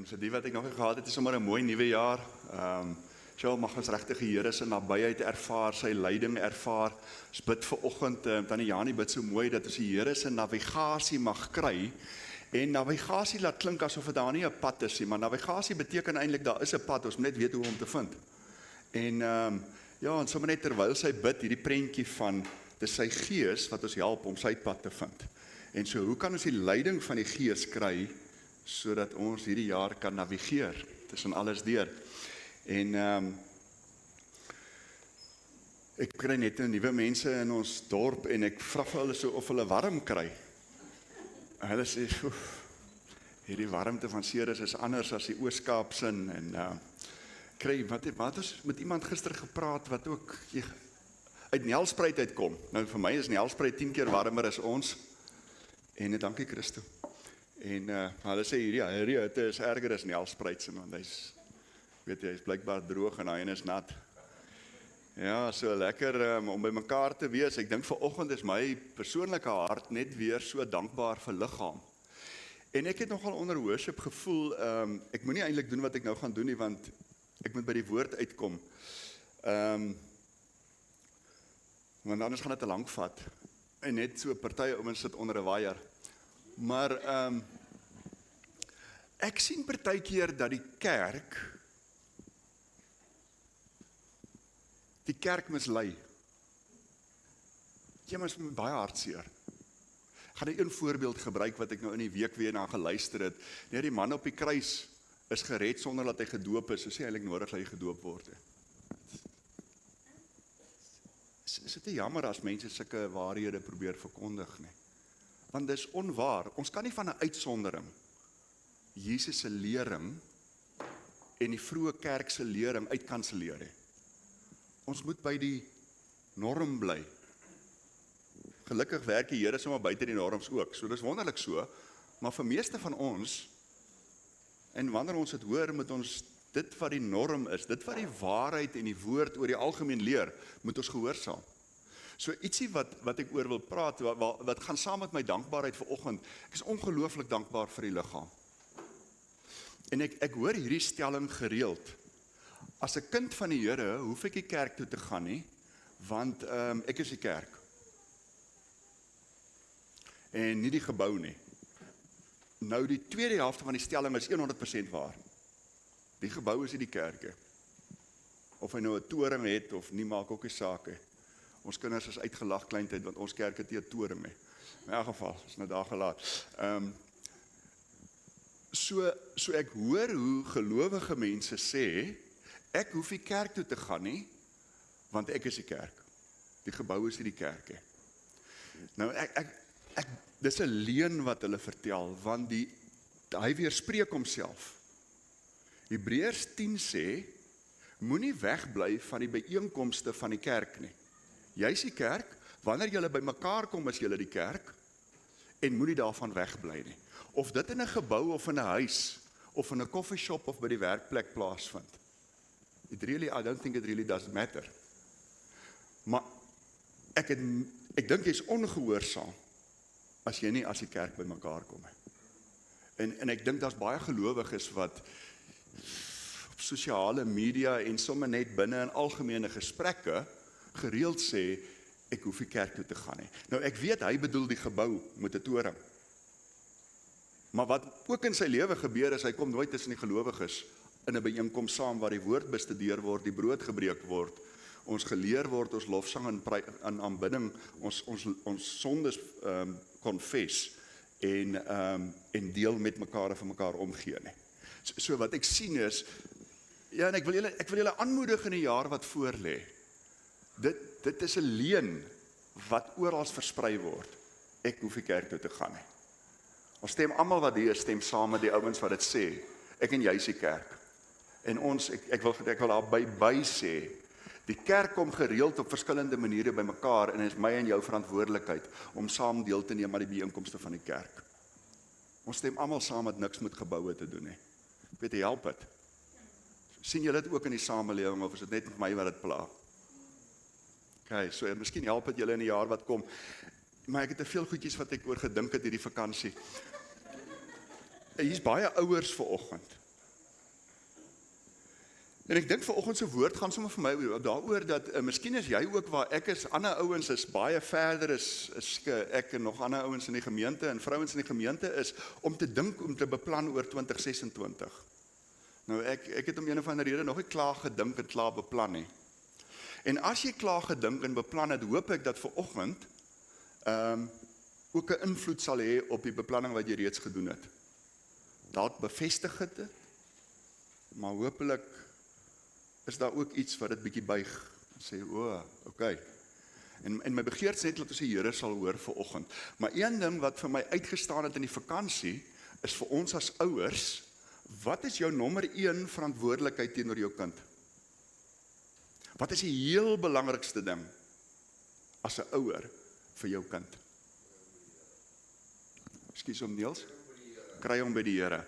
So die wat ek nog nie gehad het, is sommer 'n mooi nuwe jaar. So mag ons regtig die Here se nabyheid ervaar, sy leiding ervaar. Ons bid vir oggend, tannie Janie bid so mooi dat ons die Here se navigasie mag kry. En navigasie laat klink asof dit daar nie 'n pad is nie, maar navigasie beteken eintlik daar is 'n pad, ons moet net weet hoe om te vind. En ja, en sommer net terwyl sy bid, hierdie prentjie van dis sy Gees wat ons help om sy pad te vind. En so, hoe kan ons die leiding van die Gees kry sodat ons hierdie jaar kan navigeer tussen alles deur? En ek kry net nuwe mense in ons dorp en ek vra vir hulle so of hulle warm kry. En hulle sê, hierdie warmte van Ceres is anders as die Oos-Kaapse en kry, wat is met iemand gister gepraat wat ook uit Nelspruit uitkom. Nou vir my is Nelspruit 10 keer warmer as ons. En dankie Christo. En hulle sê hierdie hitte is erger as Nelspruit se, want hy's blykbaar droog en hy is nat. Ja, so lekker om by mekaar te wees. Ek dink vanoggend is my persoonlike hart net weer so dankbaar vir liggaam. En ek het nogal onder worship gevoel, ek moet nie eintlik doen wat ek nou gaan doen nie, want ek moet by die woord uitkom. Want anders gaan dit te lank vat. En net so partye ouens sit onder 'n waier. Maar ek sien partykeer dat die kerk mislei. Jy mens met baie hartseer. Ek gaan een voorbeeld gebruik wat ek nou in die week weer na geluister het. Nee, die man op die kruis is gered sonder dat hy gedoop is. So sê eintlik nodig dat hy gedoop word. Is dit jammer as mense sulke waarhede probeer verkondig nie? Want dis onwaar. Ons kan nie van 'n uitsondering Jesus se lering en die vroeë kerk se lering uitkanselleer nie. Ons moet by die norm bly. Gelukkig werk die Here sommer buite die norms ook. So dis wonderlik so, maar vir meeste van ons, en wanneer ons dit hoor, moet ons dit wat die norm is, dit wat die waarheid en die woord oor die algemeen leer, moet ons gehoorsaam. So ietsie wat ek oor wil praat, wat gaan saam met my dankbaarheid vanoggend. Ek is ongelooflik dankbaar vir die liggaam. En ek hoor hierdie stelling gereeld. As 'n kind van die Here, hoef ek nie kerk toe te gaan nie, want ek is die kerk. En nie die gebou nie. Nou die tweede helfte van die stelling is 100% waar. Die gebou is nie die kerke. Of hy nou 'n toring het of nie, maak ook nie saak nie. Ons kinders is uitgelag kleintyd, want ons kerk het nie 'n toring nie. In elk geval, is nou daar gelaat. So ek hoor hoe gelowige mense sê, ek hoef nie kerk toe te gaan nie, want ek is die kerk. Die gebou is nie die kerk nie. Nou dis 'n leuen wat hulle vertel, want hy weerspreek homself. Hebreërs 10 sê, moenie wegbly van die byeenkomste van die kerk nie. Jy's die kerk, wanneer julle by mekaar kom is julle die kerk, en moenie daarvan wegbly nie. Of dit in 'n gebou of in 'n huis, of in 'n koffieshop of by die werkplek plaasvind. I don't think it really does matter. Maar ek dink jy's ongehoorsaam as jy nie as die kerk by mekaar kom. En ek dink daar's baie gelowiges wat op sosiale media en sommer net binne in algemene gesprekke gereeld sê, ek hoef nie kerk toe te gaan nie. Nou ek weet hy bedoel die gebou met 'n toring. Maar wat ook in sy lewe gebeur is, hy kom nooit tussen die gelowiges in 'n byeenkoms saam waar die woord bestudeer word, die brood gebreek word, ons geleer word, ons lofsang en aanbidding, ons sondes confess en deel met mekaar en vir mekaar omgee nie. So wat ek sien is, ja, en ek wil julle aanmoedig in die jaar wat voorlê. Dit is 'n leuen wat oral versprei word. Ek hoef nie kerk toe te gaan nie. Ons stem almal wat hier stem saam met die ouens wat dit sê. Ek en jy is die kerk. En ek wil daar by sê, die kerk kom gereeld op verskillende maniere by mekaar en is my en jou verantwoordelikheid om saam deel te neem aan die byeenkomste van die kerk. Ons stem almal saam dat niks met geboue te doen nie. Ek weet, help dit. Sien julle dit ook in die samelewing of is dit net met my wat dit pla? Okay, so miskien help dit julle in die jaar wat kom. Maar ek het te veel goedjies wat ek oor gedink het hierdie vakansie. Hier's baie ouers vanoggend. En ek dink vanoggend se woord gaan sommer vir my daaroor dat miskien is jy ook waar ek is, ander ouens is baie verder is ek en nog ander ouens in die gemeente en vrouens in die gemeente is om te dink, om te beplan oor 2026. Nou ek het om een of ander rede nog nie klaar gedink en klaar beplan nie. En as jy klaar gedink en beplan het, hoop ek dat vanoggend ook 'n invloed sal hê op die beplanning wat jy reeds gedoen het. Dalk bevestig het, maar hopelik is daar ook iets wat dit bietjie buig en sê, okay. En my begeerte is net dat ons die Here sal hoor vanoggend. Maar een ding wat vir my uitgestaan het in die vakansie, is vir ons as ouers, wat is jou nommer 1 verantwoordelikheid teenoor jou kind? Wat is die heel belangrikste ding as 'n ouer vir jou kind? Ekskuus om Niels? Kry hom by die Here.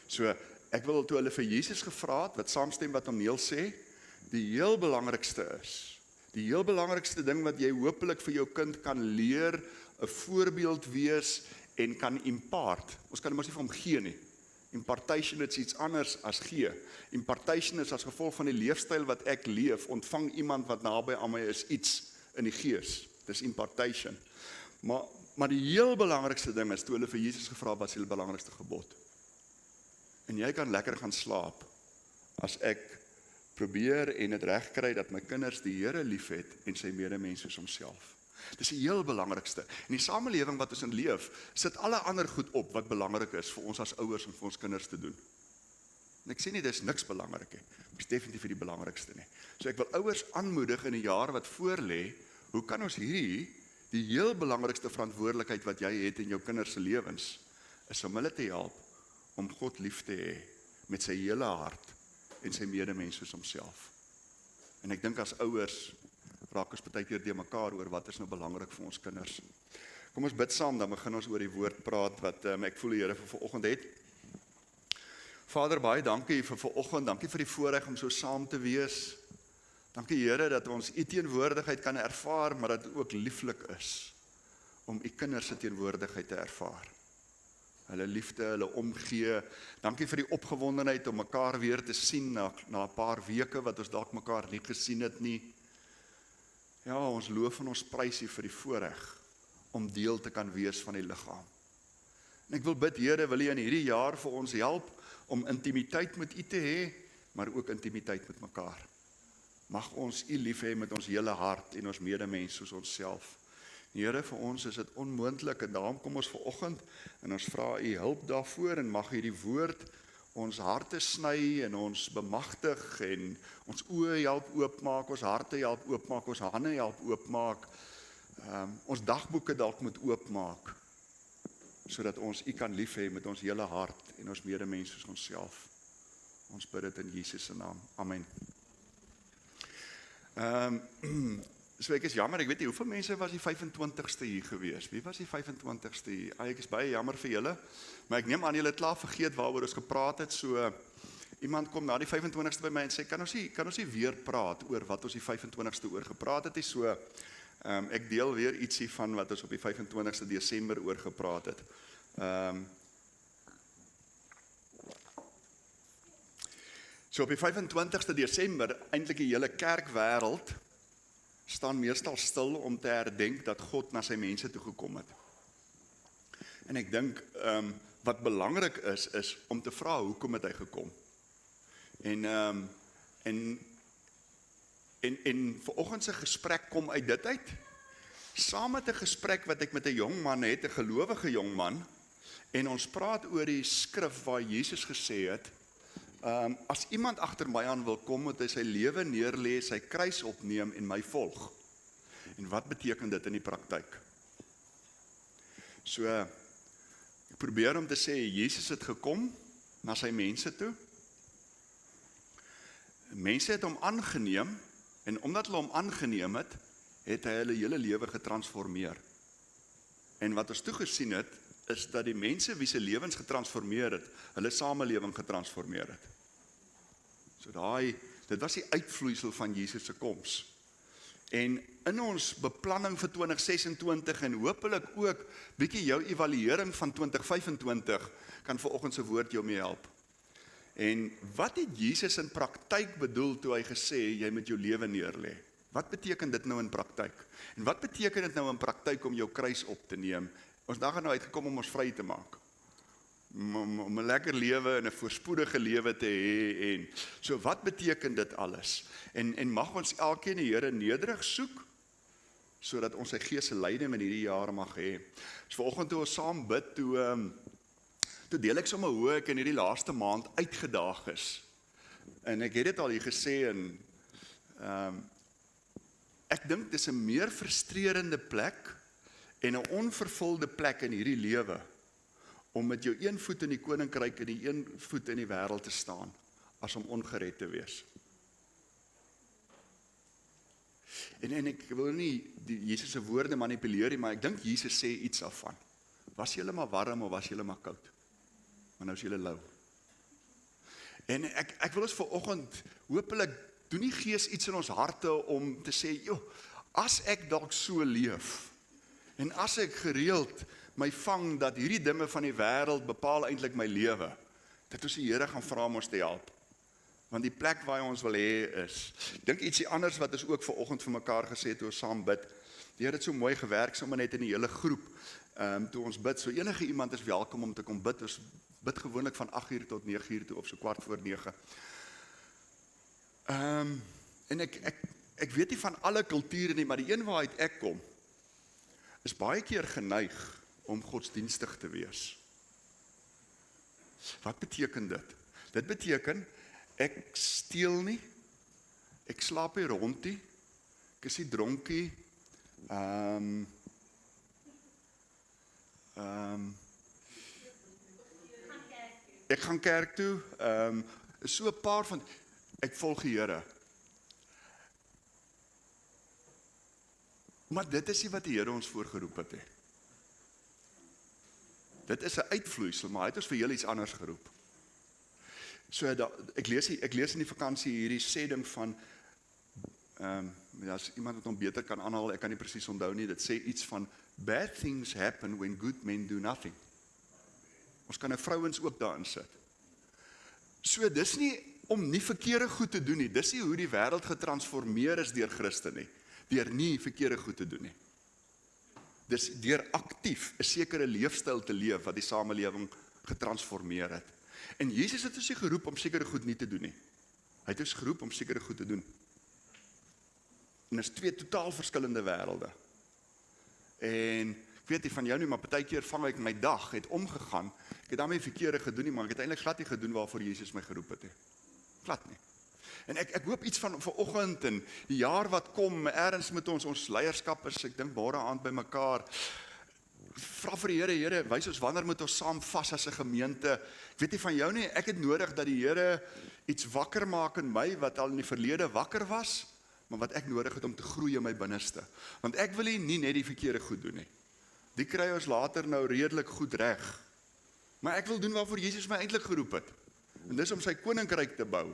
So, ek wil toe hulle vir Jesus gevra het, wat saamstem wat om Niels sê, die heel belangrikste ding wat jy hopelik vir jou kind kan leer, 'n voorbeeld wees en kan impart. Ons kan mos nie vir hom gee nie. Impartation is iets anders as gee. Impartation is as gevolg van die leefstyl wat ek leef, ontvang iemand wat naby aan my is iets in die gees. Dis impartation. Maar die heel belangrikste ding is, toe hulle vir Jesus gevra, wat is die belangrikste gebod? En jy kan lekker gaan slaap, as ek probeer en dit reg kry, dat my kinders die Here lief het, en sy medemens soos homself. Dis die heel belangrikste. In die samelewing wat ons in leef, sit alle ander goed op, wat belangrik is, vir ons as ouers, en vir ons kinders te doen. En ek sê nie, dis niks belangrik nie, dis definitief die belangrikste nie. So ek wil ouers aanmoedig in die jaar wat voor lê, hoe kan ons hierdie, die heel belangrikste verantwoordelikheid wat jy het in jou kinders se lewens, is om hulle te help, om God lief te hê, met sy hele hart, en sy medemens soos homself. En ek dink as ouers, raak ons baie keer die mekaar oor wat is nou belangrik vir ons kinders. Kom ons bid saam, dan begin ons oor die woord praat, wat ek voel die Here vir vanoggend het. Vader, baie dankie vir vanoggend, dankie vir die voorreg om so saam te wees. Dankie Here, dat ons u teenwoordigheid kan ervaar, maar dat dit ook lieflik is, om u kinders se teenwoordigheid te ervaar. Hulle liefde, hulle omgee. Dankie vir die opgewondenheid om mekaar weer te sien na 'n paar weke wat ons dalk mekaar nie gesien het nie. Ja, ons loof en ons prys u vir die voorreg om deel te kan wees van die liggaam. En ek wil bid, Here, wil u in hierdie jaar vir ons help om intimiteit met u te hê, maar ook intimiteit met mekaar. Mag ons u lief hê met ons hele hart en ons medemens soos onsself. Here, vir ons is dit onmoontlik en daarom kom ons vanoggend en ons vra u hulp daarvoor en mag hierdie woord ons harte sny en ons bemagtig en ons oë help oopmaak, ons harte help oopmaak, ons hande help oopmaak, ons dagboeke dalk moet oopmaak, sodat ons u kan lief hê met ons hele hart en ons medemens soos onsself. Ons bid dit in Jesus se naam. Amen. So ek is jammer, ek weet nie, hoeveel mense was die 25ste hier gewees? Wie was die 25ste hier? Ek is baie jammer vir julle, maar ek neem aan julle het klaar vergeet waaroor ons gepraat het, so iemand kom na die 25ste by my en sê, kan ons nie weer praat oor wat ons die 25ste oor gepraat het, so ek deel weer ietsie van wat ons op die 25ste Desember oor gepraat het. So op die 25ste Desember, eintlik die hele kerkwêreld staan meestal stil om te herdenk dat God na sy mense toe gekom het. En ek dink, wat belangrik is om te vra, hoekom het hy gekom? En vanoggend se gesprek kom uit dit uit, saam met 'n gesprek wat ek met 'n jong man het, 'n gelowige jong man, en ons praat oor die skrif waar Jesus gesê het, as iemand agter my aan wil kom, moet hy sy lewe neerlê, sy kruis opneem en my volg. En wat beteken dit in die praktyk? So, ek probeer om te sê, Jesus het gekom na sy mense toe. Mense het hom aangeneem, en omdat hulle hom aangeneem het, het hy hulle hele lewe getransformeer. En wat ons toegesien het, is dat die mense wie se lewens getransformeer het, hulle samelewing getransformeer het. So dit was die uitvloeisel van Jesus se koms. En in ons beplanning vir 2026 en hopelik ook bietjie jou evaluering van 2025 kan vanoggend se woord jou mee help. En wat het Jesus in praktyk bedoel toe hy gesê, jy moet jou lewe neerlê? Wat beteken dit nou in praktyk? En wat beteken dit nou in praktyk om jou kruis op te neem? Ons dag het nou uitgekom om ons vry te maak. Om 'n lekker lewe en 'n voorspoedige lewe te hê. En so wat beteken dit alles? En mag ons elkeen die Here nederig soek, sodat ons sy Gees se leiding in hierdie jaar mag hê. So vanoggend toe ons saam bid, toe deel ek sommer hoe ek in hierdie laaste maand uitgedaag is. En ek het dit al hier gesê, en ek dink dis 'n meer frustrerende plek en 'n onvervulde plek in hierdie lewe om met jou een voet in die koninkryk en die een voet in die wêreld te staan, as om ongered te wees. En ek wil nie Jesus se woorde manipuleer nie, maar ek dink Jesus sê iets daarvan. Was julle maar warm of was julle maar koud? Maar nou is julle lou. En ek wil ons vanoggend, hopelik doen die Gees iets in ons harte om te sê, joh, as ek dalk so leef, en as ek gereeld my vang dat hierdie dinge van die wêreld bepaal eintlik my lewe, dat ons die Here gaan vra om ons te help. Want die plek waar hy ons wil hê is. Ek dink ietsie anders wat ons ook vanoggend vir mekaar gesê toe ons saam bid. Die Here het so mooi gewerk, sommer net in die hele groep, toe ons bid. So enige iemand is welkom om te kom bid. Ons bid gewoonlik van 8:00 tot 9:00 toe, of so 8:15. En ek weet nie van alle kulture nie, maar die een waaruit ek kom, is baie keer geneig om godsdienstig te wees. Wat beteken dit? Dit beteken, ek steel nie, ek slaap nie rond nie, ek is nie dronkie, ek gaan kerk toe, so 'n paar van, ek volg die Here. Maar dit is nie wat die Here ons voorgeroep het. Dit is 'n uitvloeisel, maar hy het ons vir julle iets anders geroep. So ek lees in die vakansie hierdie sê ding van, as iemand wat hom beter kan aanhaal, ek kan nie presies onthou nie, dit sê iets van, bad things happen when good men do nothing. Ons kan nou vrouens ook daarin sit. So dis nie om nie verkeerde goed te doen nie, dis nie hoe die wêreld getransformeer is deur Christen nie, deur nie verkeerde goed te doen nie. Dis deur aktief 'n sekere leefstyl te leef wat die samelewing getransformeer het. En Jesus het ons nie geroep om sekere goed nie te doen nie. Hy het ons geroep om sekere goed te doen. En dit is twee totaal verskillende wêrelde. En ek weet nie van jou nie, maar partykeer vang ek my dag het omgegaan. Ek het daarmee verkeerde gedoen nie, maar ek het eintlik glad nie gedoen waarvoor Jesus my geroep het nie. Glad nie. En ek hoop iets van vanoggend en die jaar wat kom, ergens met ons leierskap is, ek dink môre aand by mekaar, vra vir die Here, wys ons wanneer moet ons saam vas as 'n gemeente. Ek weet nie van jou nie, ek het nodig dat die Here iets wakker maak in my, wat al in die verlede wakker was, maar wat ek nodig het om te groei in my binneste. Want ek wil nie net die verkeerde goed doen nie. Die kry ons later nou redelik goed reg. Maar ek wil doen waarvoor Jesus my eintlik geroep het. En dis om sy koninkryk te bou.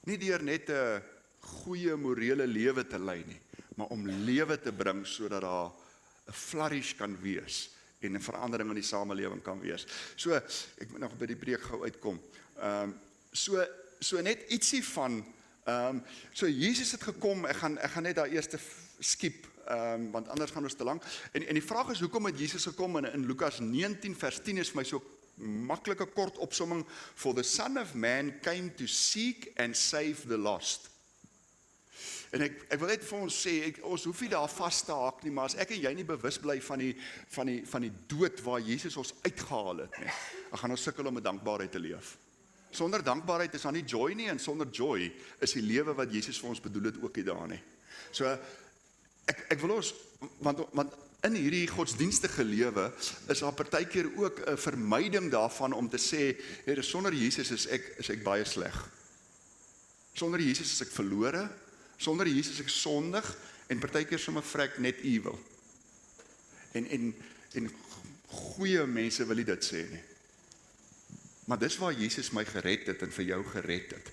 Nie deur net 'n goeie morele lewe te lei nie, maar om lewe te bring sodat daar 'n flourish kan wees en 'n verandering in die samelewing kan wees. So, ek moet nog by die preek gou uitkom. So net ietsie van, so Jesus het gekom, ek gaan net daar eerste skiep, want anders gaan ons te lank. En die vraag is, hoekom het Jesus gekom? In Lukas 19 vers 10 is vir my so maklike kort opsomming, for the Son of Man came to seek and save the lost. En ek wil net vir ons sê, ons hoef nie daar vas te haak nie, maar as ek en jy nie bewus bly van die dood waar Jesus ons uitgehaal het nie, dan gaan ons sukkel om met dankbaarheid te leef. Sonder dankbaarheid is daar nie joy nie, en sonder joy is die lewe wat Jesus vir ons bedoel het ook nie daar nie. So, ek wil ons, want in hierdie godsdienstige lewe is daar partykeer ook 'n vermyding daarvan om te sê, Here, sonder Jesus is ek baie sleg. Sonder Jesus is ek verlore, sonder Jesus is ek sondig, en partykeer sommer vrek net evil. En goeie mense wil nie dit sê nie. Maar dis waar Jesus my gered het en vir jou gered het.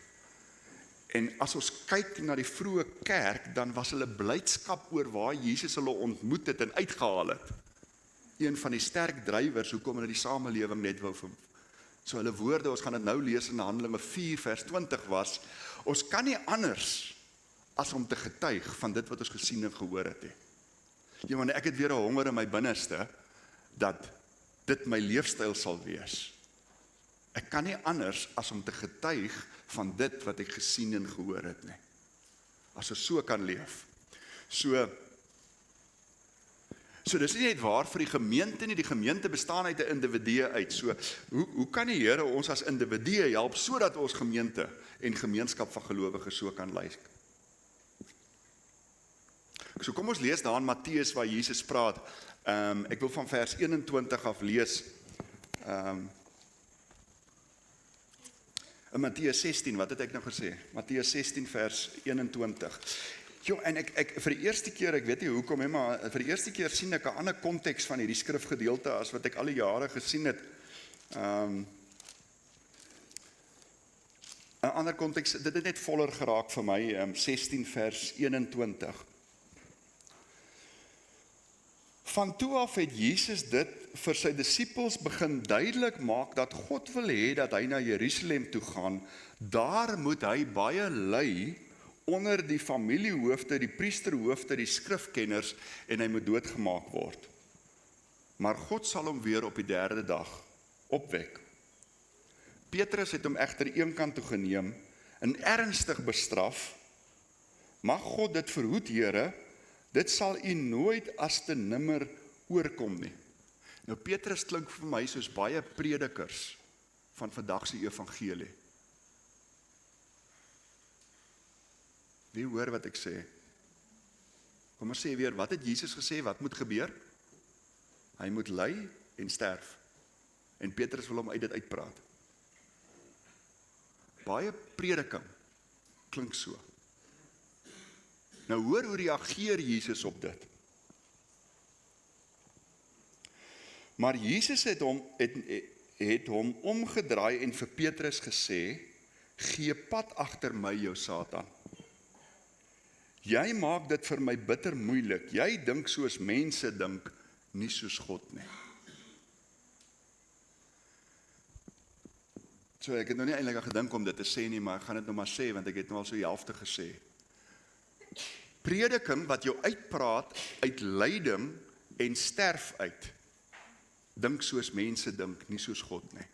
En as ons kyk na die vroeë kerk, dan was hulle blydskap oor waar Jesus hulle ontmoet het en uitgehaal het. Een van die sterk drywers hoekom hulle die samelewing net wou So hulle woorde, ons gaan dit nou lees in Handelinge 4 vers 20 was, ons kan nie anders as om te getuig van dit wat ons gesien en gehoor het nie. Ja, want ek het weer 'n honger in my binneste, dat dit my leefstyl sal wees. Ek kan nie anders as om te getuig van dit wat ek gesien en gehoor het nie. As ons so kan leef. So dis nie net waar vir die gemeente nie, die gemeente bestaan uit 'n individu uit. So, hoe kan die Here ons as individue help, sodat ons gemeente en gemeenskap van gelowiges so kan lyk? So kom ons lees daar in Matteus waar Jesus praat. Ek wil van vers 21 af lees. In Matteus 16, wat het ek nou gesê? Matteus 16 vers 21. Jo, en ek vir die eerste keer, ek weet nie hoekom, maar vir die eerste keer sien ek 'n ander konteks van hierdie skrifgedeelte as wat ek al die jare gesien het. 'n ander konteks, dit het net voller geraak vir my, 16 vers 21. Van toe af het Jesus dit vir sy disippels begin duidelik maak dat God wil hê dat hy na Jerusalem toe gaan. Daar moet hy baie ly onder die familiehoofde, die priesterhoofde, die skrifkenners en hy moet doodgemaak word. Maar God sal hom weer op die 3de dag opwek. Petrus het hom egter eenkant toe geneem en ernstig bestraf. Mag God dit verhoed, Here, dit sal u nooit as te nimmer oorkom nie. Nou Petrus klink vir my soos baie predikers van vandag se evangelie. Wie hoor wat ek sê? Kom ons sê weer, wat het Jesus gesê, wat moet gebeur? Hy moet ly en sterf. En Petrus wil hom uit dit uitpraat. Baie prediking klink so. Nou hoor hoe reageer Jesus op dit. Maar Jesus het hom omgedraai en vir Petrus gesê, gee pad agter my jou Satan. Jy maak dit vir my bitter moeilik. Jy dink soos mense dink, nie soos God nie. So ek het nou nie eintlik aan gedink om dit te sê nie, maar ek gaan dit nou maar sê, want ek het nou al so die helfte gesê. Prediking wat jou uitpraat uit lyding en sterf uit. Dink soos mense dink, nie soos God nie.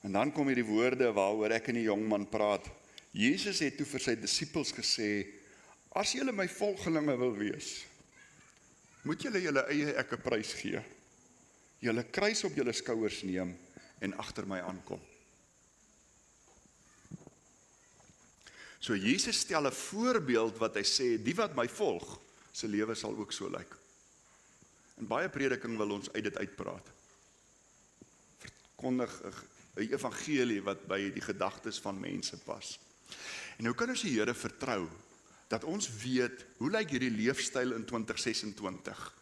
En dan kom hier die woorde waaroor ek en die jongman praat. Jesus het toe vir sy disippels gesê, as julle my volgelinge wil wees, moet julle julle eie ekke prys gee. Julle kruis op julle skouers neem en agter my aankom. So Jesus stel 'n voorbeeld wat hy sê, die wat my volg, sy lewe sal ook so lyk. En baie prediking wil ons uit dit uitpraat. Verkondig 'n evangelie wat by die gedagtes van mense pas. En hoe kan ons die Here vertrou, dat ons weet, hoe lyk hierdie leefstyl in 2026?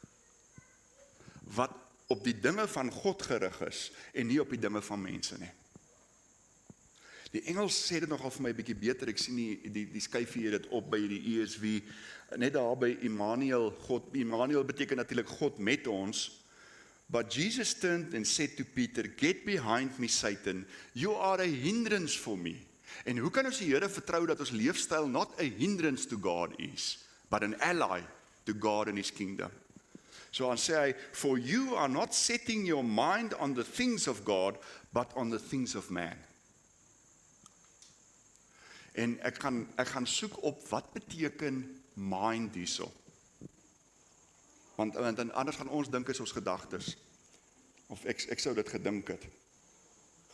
Wat op die dinge van God gerig is, en nie op die dinge van mense nie. Die Engels sê dit nogal vir my bietjie beter, ek sien die skuif hier dit op by die ESV, net daar by Immanuel, Immanuel beteken natuurlik God met ons, but Jesus turned and said to Peter, get behind me Satan, you are a hindrance for me. En hoe kan ons die Here vertrou dat ons leefstyl not a hindrance to God is, but an ally to God and his kingdom? So dan sê hy, for you are not setting your mind on the things of God, but on the things of man. En ek gaan soek op wat beteken mind hierso. Want anders gaan ons dink is ons gedagtes. Of ek sou dit gedink het.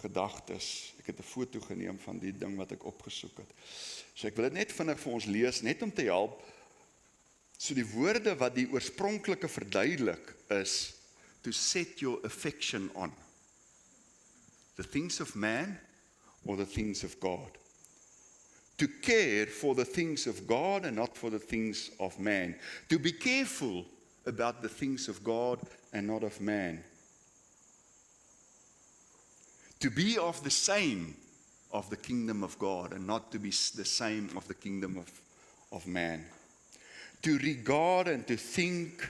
Gedagtes. Ek het 'n foto geneem van die ding wat ek opgesoek het. So ek wil dit net vinnig vir ons lees, net om te help. So die woorde wat die oorspronklike verduidelik is, to set your affection on. The things of man or the things of God. To care for the things of God and not for the things of man. To be careful about the things of God and not of man. To be of the same of the kingdom of God and not to be the same of the kingdom of man. to regard and to think,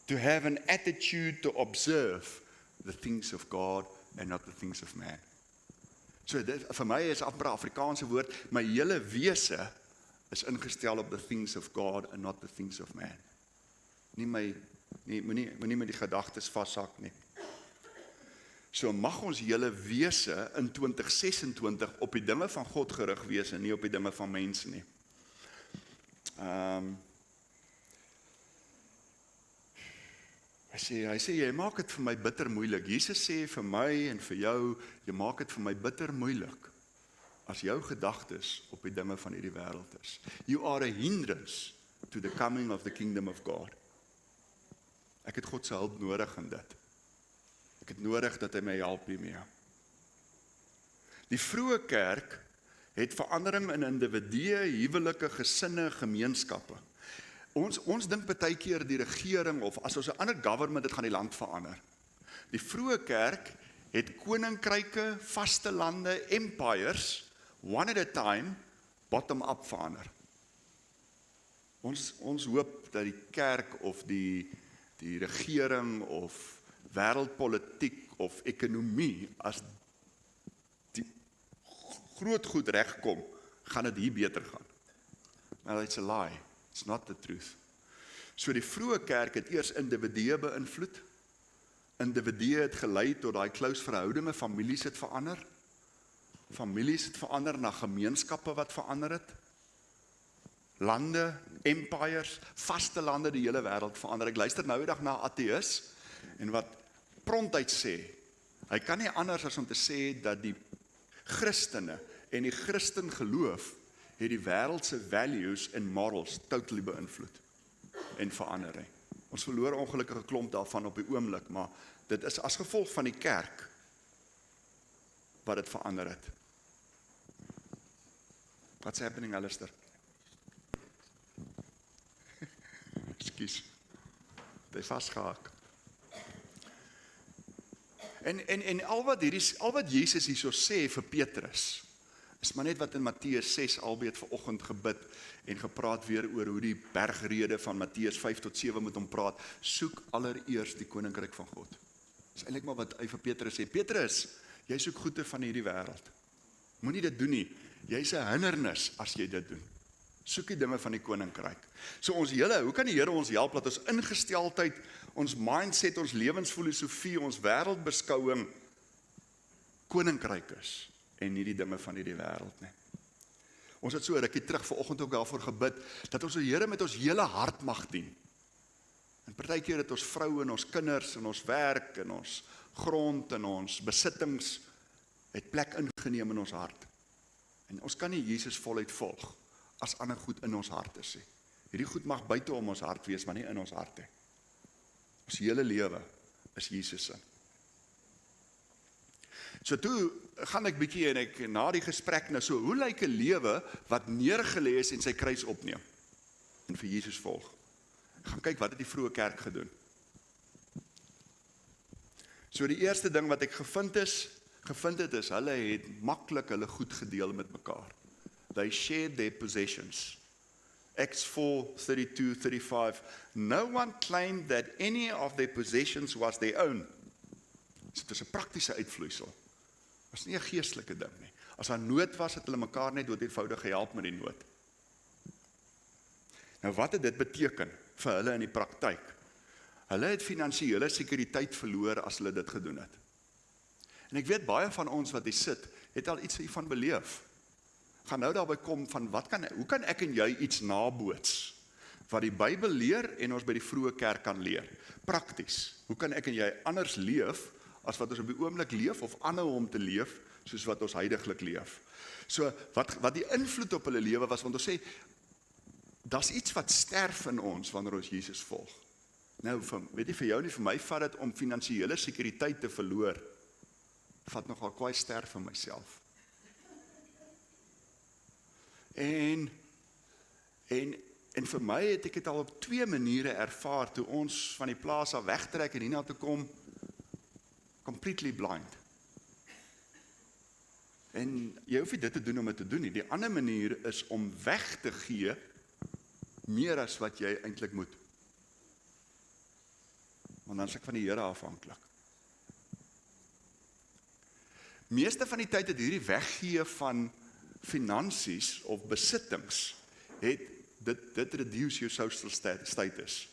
to have an attitude to observe the things of God and not the things of man. So dit, vir my is amper 'n Afrikaanse woord, my hele wese is ingestel op the things of God and not the things of man. Moenie met die gedagtes vashak nie. So mag ons hele wese in 2026 op die dinge van God gerig wees en nie op die dinge van mense nie. Hy sê, jy maak dit vir my bitter moeilik. Jesus sê vir my en vir jou, jy maak dit vir my bitter moeilik, as jou gedagtes op die dinge van hierdie wêreld is. You are a hindrance to the coming of the kingdom of God. Ek het God se hulp nodig in dit. Ek het nodig dat hy my help hiermee. Die vroeë kerk het verandering in individue, huwelike, gesinne, gemeenskappe. Ons dink baie keer die regering of as ons 'n ander government, dit gaan die land verander. Die vroeë kerk het koninkryke, vaste lande, empires, one at a time, bottom up verander. Ons hoop dat die kerk of die regering of wêreldpolitiek of ekonomie, as die groot goed regkom, gaan dit hier beter gaan. Nou, it's a lie. It's not the truth. So die vroeë kerk het eers individue beïnvloed. Individue het gelei tot daai close verhoudinge, families het verander. Families het verander na gemeenskappe wat verander het. Lande, empires, vaste lande, die hele wêreld verander. Ek luister nou die dag na 'n ateïs en wat prontuit sê, hy kan nie anders as om te sê dat die Christene en die Christen geloof het die wêreldse values en morals totally beïnvloed en verander. Ons verloor ongelukkige klomp daarvan op die oomblik, maar dit is as gevolg van die kerk wat dit verander het. What's happening, Alistair? Ekskuus. Dit is vasgehaak. En al wat Jesus hierso sê vir Petrus, is maar net wat in Matteus 6 albei het vanoggend gebid en gepraat weer oor hoe die bergrede van Matteus 5 tot 7 moet hom praat. Soek allereers die koninkryk van God. Dis eintlik maar wat hy vir Petrus sê. Petrus, jy soek goeie van hierdie wêreld. Moenie dit doen nie. Jy's 'n hindernis as jy dit doen. Soek die dinge van die koninkryk. So hoe kan die Here ons help dat ons ingesteldheid, ons mindset, ons lewensfilosofie, ons wêreldbeskouing koninkryk is en nie die dinge van hierdie wêreld nie. Ons het so 'n rukkie terug vanoggend ook daarvoor gebid dat ons die Here met ons hele hart mag dien. En partykeer het ons vroue en ons kinders en ons werk en ons grond en ons besittings het plek ingeneem in ons hart. En ons kan nie Jesus voluit volg as ander goed in ons hart is. Hierdie goed mag buite om ons hart wees, maar nie in ons hart nie. Ons hele lewe is Jesus se. So toe gaan ek bietjie en ek na die gesprek nou so, hoe lyk 'n lewe wat neergelê is en sy kruis opneem en vir Jesus volg? Ek gaan kyk wat het die vroeë kerk gedoen. So die eerste ding wat ek gevind het is, hulle het maklik hulle goed gedeel met mekaar. They shared their possessions. Acts 4:32-35. No one claimed that any of their possessions was their own. So dit is 'n praktiese uitvloeisel. Was nie 'n geestelike ding nie. As daar nood was, het hulle mekaar net doodeenvoudig gehelp met die nood. Nou wat het dit beteken vir hulle in die praktyk? Hulle het finansiële sekuriteit verloor as hulle dit gedoen het. En ek weet baie van ons wat hier sit, het al iets hiervan beleef. Gaan nou daarby kom van hoe kan ek en jy iets naboots wat die Bybel leer en ons by die vroeë kerk kan leer? Prakties. Hoe kan ek en jy anders leef as wat ons op die oomblik leef of aanhou om te leef soos wat ons huidiglik leef? So wat die invloed op hulle lewe was, want ons sê daar's iets wat sterf in ons wanneer ons Jesus volg. Nou weet jy, vir jou nie, vir my vat dit om finansiële sekuriteit te verloor. Vat nogal kwai sterf in myself. En vir my het ek dit al op 2 maniere ervaar toe ons van die plaas af wegtrek en hierna toe kom, completely blind. En jy hoef nie dit te doen om dit te doen nie. Die ander manier is om weg te gee Meer as wat jy eintlik moet. Want dan is ek van die Here afhanklik. Meeste van die tyd het hierdie weggee van finansies of besittings, dit reduce jou social status.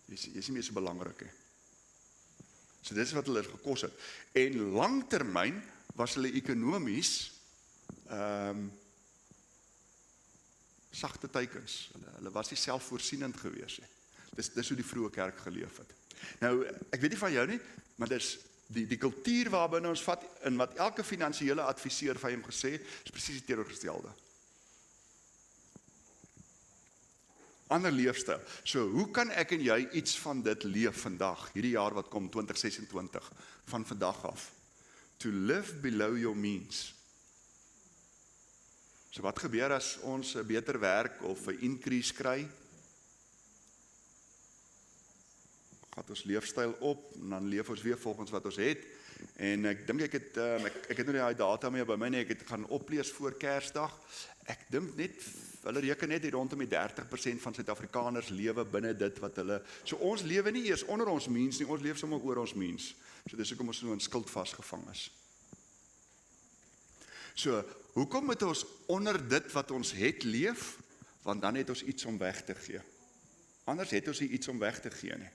Jy is nie meer so belangrik nie. So dit is wat hulle gekos het. En langtermyn was hulle ekonomies sagte teikens. Hulle was nie selfvoorsienend gewees nie. Dis hoe die vroeë kerk geleef het. Nou, ek weet nie van jou nie, maar dis die kultuur waarbinne ons vat, en wat elke finansiële adviseur van hom gesê, is presies die teenoorgestelde. Ander leefstyl. So, hoe kan ek en jy iets van dit leef vandag, hierdie jaar wat kom, 2026, van vandag af? To live below your means. So wat gebeur as ons 'n beter werk of 'n increase kry? Gaat ons leefstyl op, en dan leef ons weer volgens wat ons het. En ek dink ek het nou die data mee by my nie, ek het gaan oplees voor Kersdag. Ek dink net, hulle reken net hier rondom die 30% van Suid-Afrikaners lewe binne dit wat hulle, so ons lewe nie eers onder ons means nie, ons leef sommer oor ons means. So dis hoekom ons so in skuld vasgevang is. So, hoekom moet ons onder dit wat ons het leef? Want dan het ons iets om weg te gee. Anders het ons nie iets om weg te gee nie.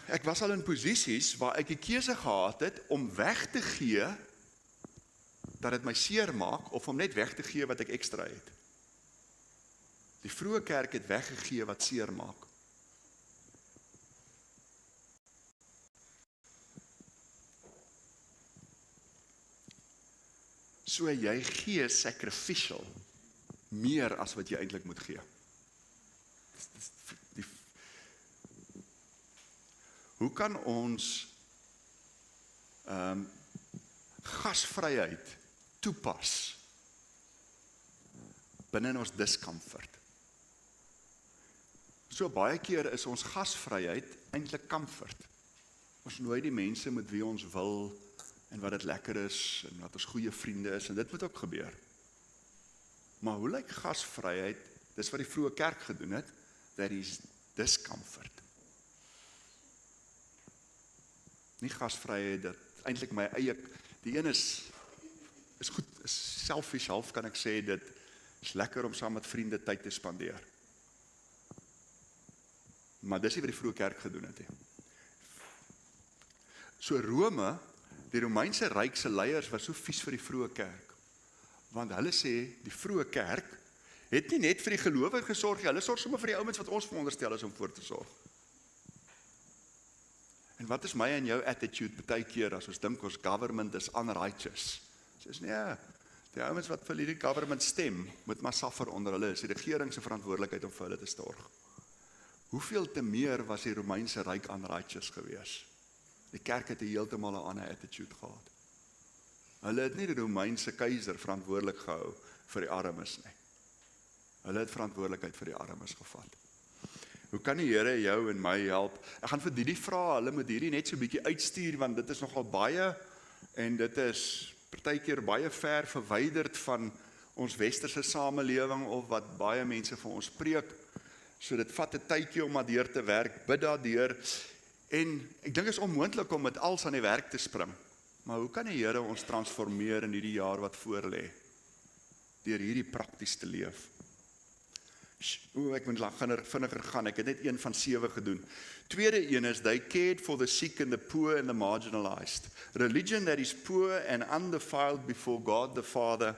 Ek was al in posisies waar ek die keuse gehad het om weg te gee dat dit my seer maak, of om net weg te gee wat ek ekstra het. Die vroeë kerk het weggegee wat seer maak. So jy gee sacrificial meer as wat jy eintlik moet gee. Hoe kan ons gasvryheid toepas binne ons discomfort? So baie keer is ons gasvryheid eintlik comfort. Ons nooi die mense met wie ons wil, en wat dit lekker is, en wat ons goeie vriende is, en dit moet ook gebeur. Maar hoe lyk gasvryheid? Dis wat die vroeë kerk gedoen het, that is discomfort. Nie gasvryheid, dat eintlik my eie, die een is goed, is selfish half kan ek sê, dit is lekker om saam met vriende tyd te spandeer. Maar dis nie wat die vroeë kerk gedoen het. So Rome, die Romeinse ryk se leiers was so vies vir die vroeë kerk, want hulle sê, die vroeë kerk het nie net vir die gelowiges gesorg, hulle sorg sommer vir die ouens wat ons veronderstel is om voor te sorg. En wat is my en jou attitude baie keer as ons dink ons government is unrighteous? Soos nee, die ouens wat vir die government stem, moet maar suffer onder hulle, is die regering se verantwoordelikheid om vir hulle te sorg. Hoeveel te meer was die Romeinse ryk unrighteous gewees? Die kerk het 'n heeltemal 'n ander attitude gehad. Hulle het nie die Romeinse keiser verantwoordelik gehou vir die armes nie. Hulle het verantwoordelikheid vir die armes gevat. Hoe kan die Here jou en my help? Ek gaan vir die vra, hulle moet hierdie net so 'n bietjie uitstuur, want dit is nogal baie, en dit is partykeer baie ver verwyderd van ons westerse samelewing, of wat baie mense vir ons preek. So dit vat 'n tydjie om daardeur te werk, bid daardeur, en ek dink is onmoontlik om met alles aan die werk te spring. Maar hoe kan die Here ons transformeer in hierdie jaar wat voor lê, deur hierdie prakties te leef? Ek moet vinniger gaan, ek het net een van 7 gedoen. Tweede een is, they cared for the sick and the poor and the marginalized. Religion that is poor and undefiled before God the Father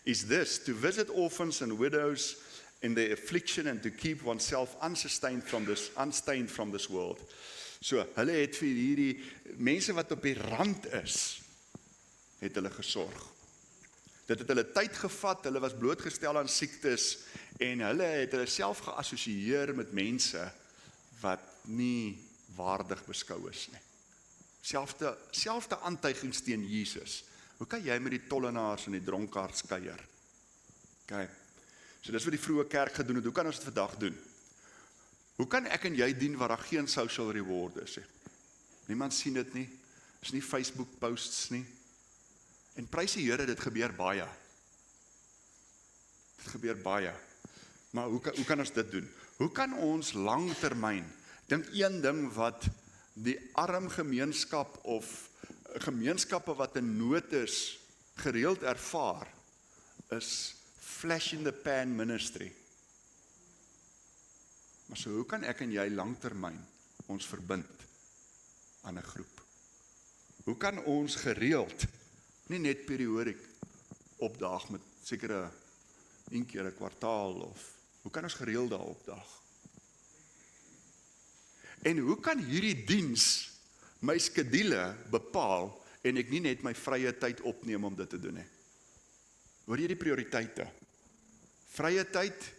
is this, to visit orphans and widows in their affliction and to keep oneself unstained from this world. So, hulle het vir hierdie mense wat op die rand is, het hulle gesorg. Dit het hulle tyd gevat, hulle was blootgestel aan siektes, en hulle het hulle self geassosieer met mense wat nie waardig beskou is nie. Selfde aantuigings teen Jesus. Hoe kan jy met die tollenaars en die dronkaards kuier? Okay. So dis wat die vroeë kerk gedoen het. Hoe kan ons dit vandag doen? Hoe kan ek en jy dien waar daar geen social reward is? Niemand sien dit nie. Is nie Facebook posts nie. En prys die Here, dit gebeur baie. Dit gebeur baie. Maar hoe kan ons dit doen? Hoe kan ons langtermyn, dink een ding wat die arm gemeenskap of gemeenskappe wat in nood is, gereeld ervaar, is flash in the pan ministry. Maar so hoe kan ek en jy langtermyn ons verbind aan 'n groep? Hoe kan ons gereeld, nie net periodik opdaag met sekere een keer 'n kwartaal of hoe kan ons gereeld daar opdaag? En hoe kan hierdie diens my skedule bepaal en ek nie net my vrye tyd opneem om dit te doen nie? Hoor jy die prioriteite? Vrye tyd,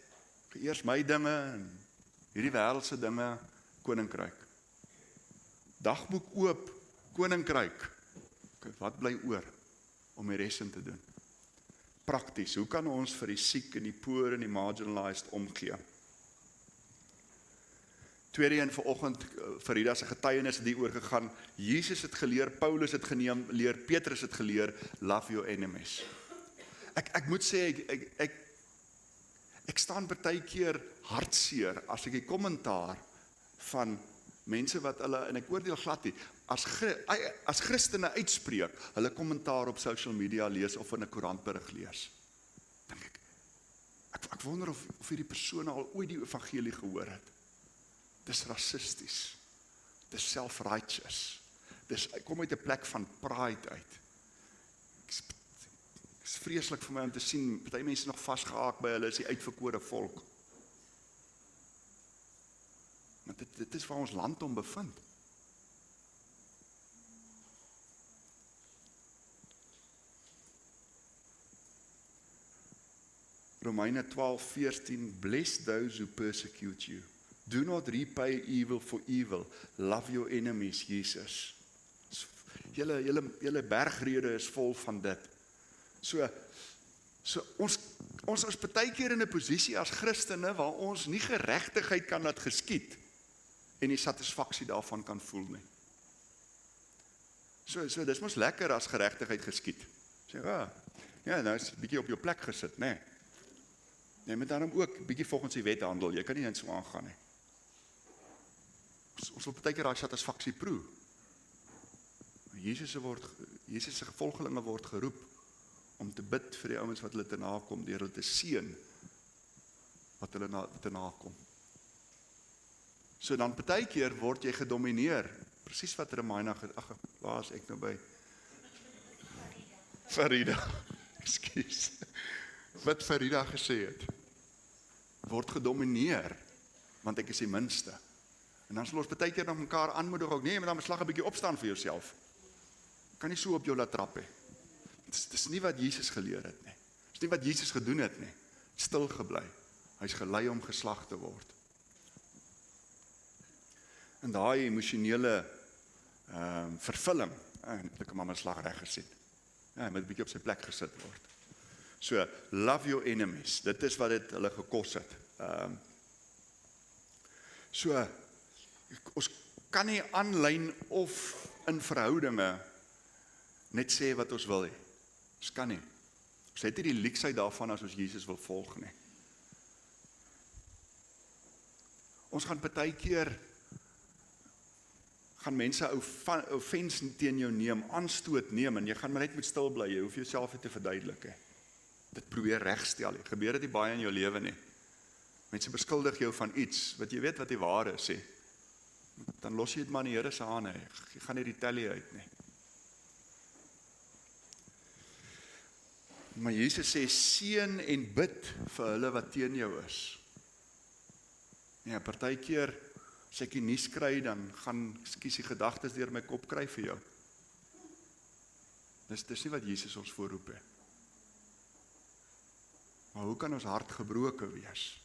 eers my dinge en hierdie wêreldse dinge, koninkryk. Dagboek oop, koninkryk. Okay, wat bly oor om die res in te doen? Prakties, hoe kan ons vir die siek en die poor en die marginalized omgee? Tweede een vanoggend, Farida se getuienis het hieroor gegaan. Jesus het geleer, Paulus het geleer, Petrus het geleer, love your enemies. Ek moet sê, ek staan partykeer hartseer as ek die kommentaar van mense wat hulle, en ek oordeel glad nie, as Christene uitspreek, hulle kommentaar op social media lees of in 'n koerantberig lees. Dink ek wonder of hierdie persone al ooit die evangelie gehoor het. Dis rassisties. Dis self-righteous. Ek kom uit 'n plek van pride uit. Dit is vreeslik vir my om te sien, party mense nog vasgehaak by hulle is die uitverkore volk. Maar dit is waar ons land om bevind. Romeine 12:14, bless those who persecute you. Do not repay evil for evil. Love your enemies, Jesus. Julle bergrede is vol van dit. So ons is partykeer in 'n posisie as Christene waar ons nie geregtigheid kan laat geskied en die satisfaksie daarvan kan voel nie. So dis mos lekker as geregtigheid geskied. Sê, ja, nou is 'n bietjie op jou plek gesit, nê? Nee. Jy moet daarom ook bietjie volgens die wet handel. Jy kan nie net so aangaan nie. Ons wil partykeer daai satisfaksie proe. Jesus se gevolgelinge word geroep om te bid vir die ouens wat hulle te nakom, deur hulle te seën wat hulle te nakom. So dan partykeer word jy gedomineer, presies wat Romeina, waar is ek nou by? Farida, ekskuus. Wat Farida gesê het, word gedomineer, want ek is die minste. En dan sal ons partykeer nog mekaar aanmoedig ook, nee, maar dan slag 'n bietjie opstaan vir jouself. Kan nie so op jou laat trap hê. Dis nie wat Jesus geleer het nie. Dis nie wat Jesus gedoen het nie. Stil gebly. Hy's gelei om geslag te word. En daai emosionele vervulling, ek het mamma slag reg gesien. Ja, hy moet 'n bietjie op sy plek gesit word. So, love your enemies. Dit is wat dit hulle gekos het. So, ons kan nie aanlyn of in verhoudinge net sê wat ons wil hê. Ons kan nie. Ons het nie die leksheid daarvan as ons Jesus wil volg nie. Ons gaan partykeer mense offens teen jou neem, aanstoot neem, en jy gaan maar net met stil bly, jy hoef jouself nie te verduidelik he. Dit probeer regstel, jy gebeur dit nie baie in jou lewe nie. Mense beskuldig jou van iets, wat jy weet wat die ware is, he. Dan los jy dit maar in die Here se hande, jy gaan nie retaliate nie. Maar Jesus sê, seën en bid vir hulle wat teen jou is. Ja, partykeer, as ek die nuus kry, dan gaan die gedagtes deur my kop kry vir jou. Dis nie wat Jesus ons voorroep het. Maar hoe kan ons hart gebroken wees?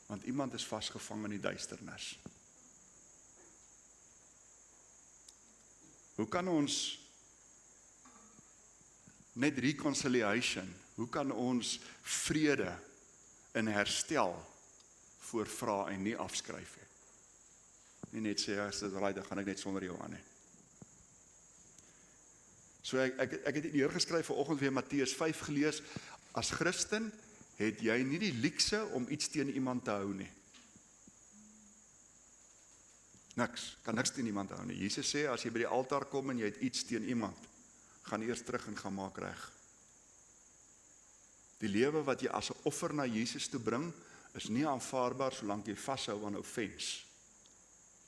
Want iemand is vasgevang in die duisternis. Hoe kan ons net reconciliation, hoe kan ons vrede en herstel voorvra en nie afskryf het? Nie net sê, as dit right, dan gaan ek net sonder jou aan hê. So ek het hier geskryf vanoggend weer Matteus 5 gelees. As Christen het jy nie die luukse om iets teen iemand te hou nie. Kan niks teen iemand hou nie. Jesus sê, as jy by die altaar kom en jy het iets teen iemand, gaan eers terug en gaan maak reg. Die lewe wat jy as 'n offer na Jesus toe bring, is nie aanvaarbaar solank jy vashou aan offense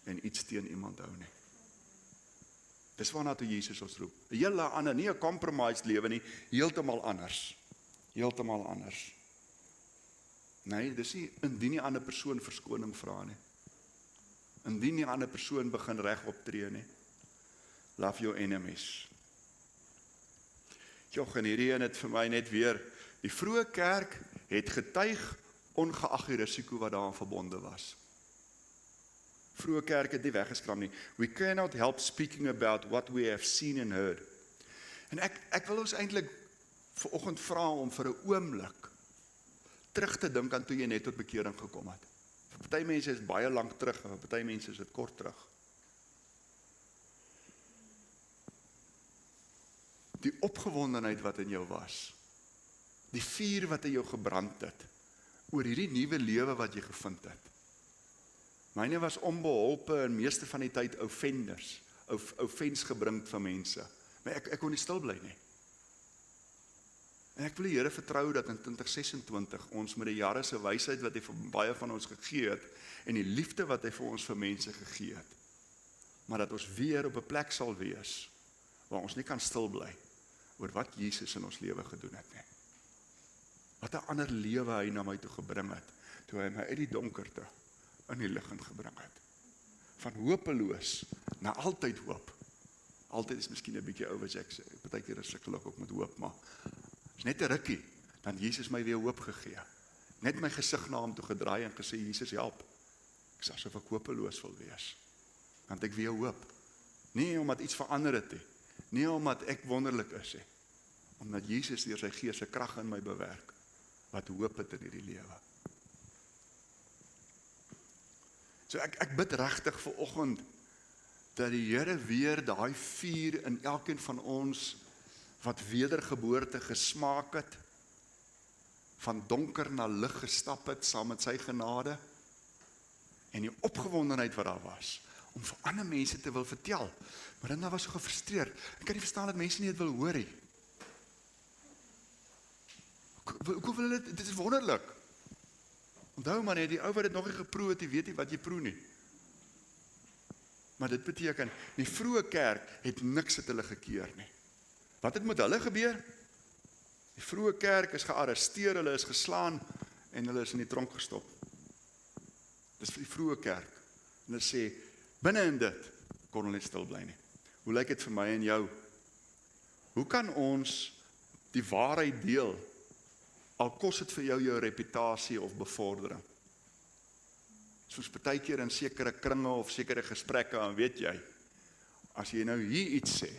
en iets teen iemand hou nie. Dis waarna toe Jesus ons roep. 'n Hele ander, nie 'n compromised lewe nie, heeltemal anders. Heeltemal anders. Nee, dis nie indien die ander persoon verskoning vra nie. Indien die ander persoon begin reg optree nie. Love your enemies. En hierdie een het vir my net weer, die vroeë kerk het getuig ongeag die risiko wat daaraan verbonde was. Vroeë kerk het nie weggeskram nie. We cannot help speaking about what we have seen and heard. En ek wil ons eintlik vanoggend vra om vir 'n oomblik terug te dink aan toe jy net tot bekering gekom het. Vir party mense is baie lank terug, en vir party mense is dit kort terug. Die opgewondenheid wat in jou was, die vuur wat in jou gebrand het, oor hierdie nuwe lewe wat jy gevind het. Myne was onbeholpe en meeste van die tyd offens gebring van mense. Maar ek kon nie stil bly nie. En ek wil die Here vertrou dat in 2026 ons met die jare se wysheid wat hy vir baie van ons gegee het, en die liefde wat hy vir ons vir mense gegee het, maar dat ons weer op 'n plek sal wees, waar ons nie kan stil bly, oor wat Jesus in ons lewe gedoen het nie. Wat 'n ander lewe hy na my toe gebring het, toe hy my uit die donkerte in die lig gebring het. Van hopeloos na altyd hoop. Altyd is miskien 'n bietjie overjack, partykeer sukkel ek ook met hoop, maar is net 'n rukkie, dan Jesus my weer hoop gegee. Net my gesig na hom toe gedraai en gesê, Jesus help. Ek sê asof ek hopeloos wil wees. Want ek weer hoop. Nie omdat iets verander het nie. Nie omdat ek wonderlik is nie. Omdat Jesus deur sy Gees se krag in my bewerk, wat hoop het in hierdie lewe. So ek bid regtig vanoggend dat die Here weer daai vuur in elkeen van ons wat wedergeboorte gesmaak het, van donker na lig gestap het saam met sy genade, en die opgewondenheid wat daar was, om vir ander mense te wil vertel. Maar dan was so gefrustreerd. Ek kan nie verstaan dat mense nie dit wil hoor nie. Hoe wil hulle dit is wonderlik. Onthou maar net, die ou wat dit nog nie geproe het, die weet nie wat jy proe nie. Maar dit beteken, die vroeë kerk het niks het hulle gekeer nie. Wat het met hulle gebeur? Die vroeë kerk is gearresteer, hulle is geslaan, en hulle is in die tronk gestop. Dis vir die vroeë kerk. En hulle sê, binne in dit, kon hulle nie stil bly nie. Hoe lyk dit vir my en jou? Hoe kan ons die waarheid deel, al kos dit vir jou reputasie of bevordering? Soos partykeer in sekere kringe of sekere gesprekke, en weet jy, as jy nou hier iets sê,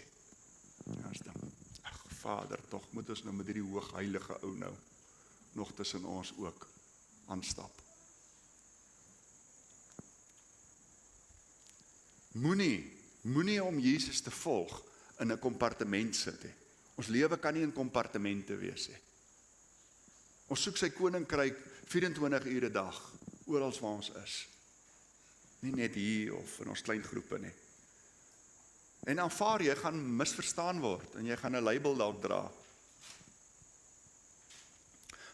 ja, is dan, ag Vader, tog moet ons nou met hierdie hoogheilige ou nou, nog tussen ons ook, aanstap. Moenie om Jesus te volg, in 'n kompartement sit nie. Ons lewe kan nie in kompartemente wees nie. Ons soek sy koninkryk 24 ure 'n dag, oral waar ons is. Nie net hier of in ons klein groepe nie. En aanvaar jy gaan misverstaan word, en jy gaan 'n label dalk dra.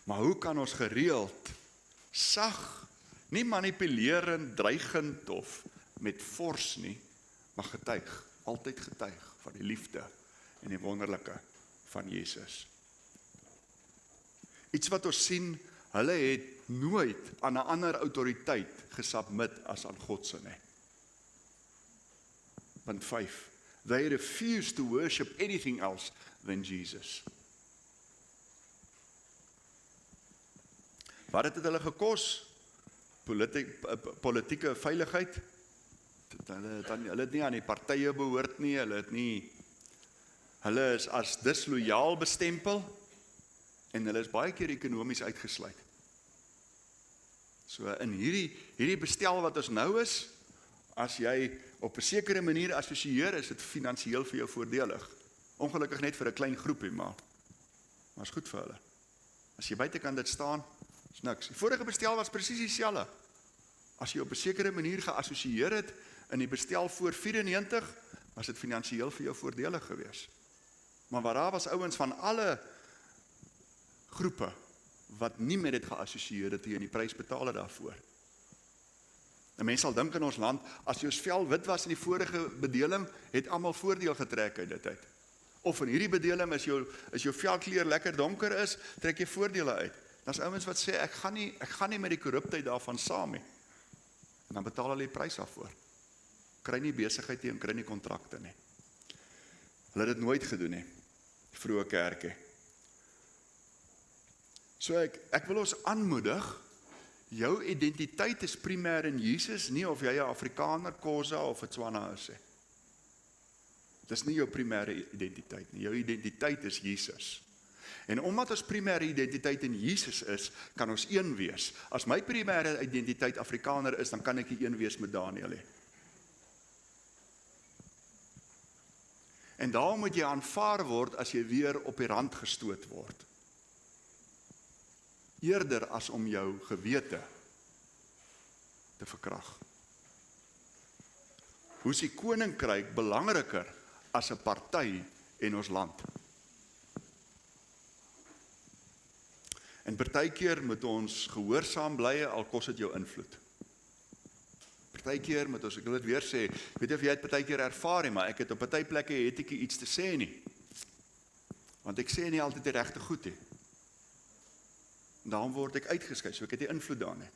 Maar hoe kan ons gereeld, sag, nie manipulerend, dreigend of met fors nie, maar getuig, altyd getuig van die liefde en die wonderlike van Jesus. Iets wat ons sien, hulle het nooit aan 'n ander autoriteit gesubmit as aan God se nie. Punt 5. They refuse to worship anything else than Jesus. Wat het hulle gekos? Politieke veiligheid. Hulle het nie aan die partye behoort nie, hulle is as dislojaal bestempel, en hulle is baie keer ekonomies uitgesluit. So in hierdie bestel wat ons nou is, as jy op 'n sekere manier assosieer, is dit finansiëel vir jou voordelig. Ongelukkig net vir 'n klein groepie, maar is goed vir hulle. As jy buitekant dit staan, is niks. Die vorige bestel was presies dieselfde. As jy op 'n sekere manier geassosieer het in die bestel voor 94, was dit finansiëel vir jou voordelig geweest. Maar waar daar was ouens van alle groepe wat nie met dit geassosieer het hier in die prys betaal het daarvoor. En mense sal dink in ons land, as jou vel wit was in die vorige bedeling, het almal voordeel getrek uit dit uit. Of in hierdie bedeling is jou velkleur lekker donker is, trek jy voordele uit. Daar's ouens wat sê ek gaan nie met die korruptheid daarvan saam nie. En dan betaal hulle die prys daarvoor. Kry nie besigheid nie en kry nie kontrakte nie. Hulle het dit nooit gedoen nie. Die vroeë kerke. So ek wil ons aanmoedig, jou identiteit is primêr in Jesus, nie of jy 'n Afrikaner, Khoza of 'n Tswana is. Dis nie jou primêre identiteit nie. Jou identiteit is Jesus. En omdat ons primêre identiteit in Jesus is, kan ons een wees. As my primêre identiteit Afrikaner is, dan kan ek die een wees met Daniel hê. En daarom moet jy aanvaar word as jy weer op die rand gestoot word. Eerder as om jou gewete te verkrag. Hoe is die koninkryk belangriker as 'n party in ons land? En partykeer moet ons gehoorsaam bly al kos dit jou invloed. Partykeer moet ons, ek wil dit weer sê, weet jy of jy het partykeer ervaar nie, maar ek het op party plekke het ek iets te sê nie. Want ek sê nie altyd die regte goed nie. En daarom word ek uitgeskei, so ek het nie invloed daar nie.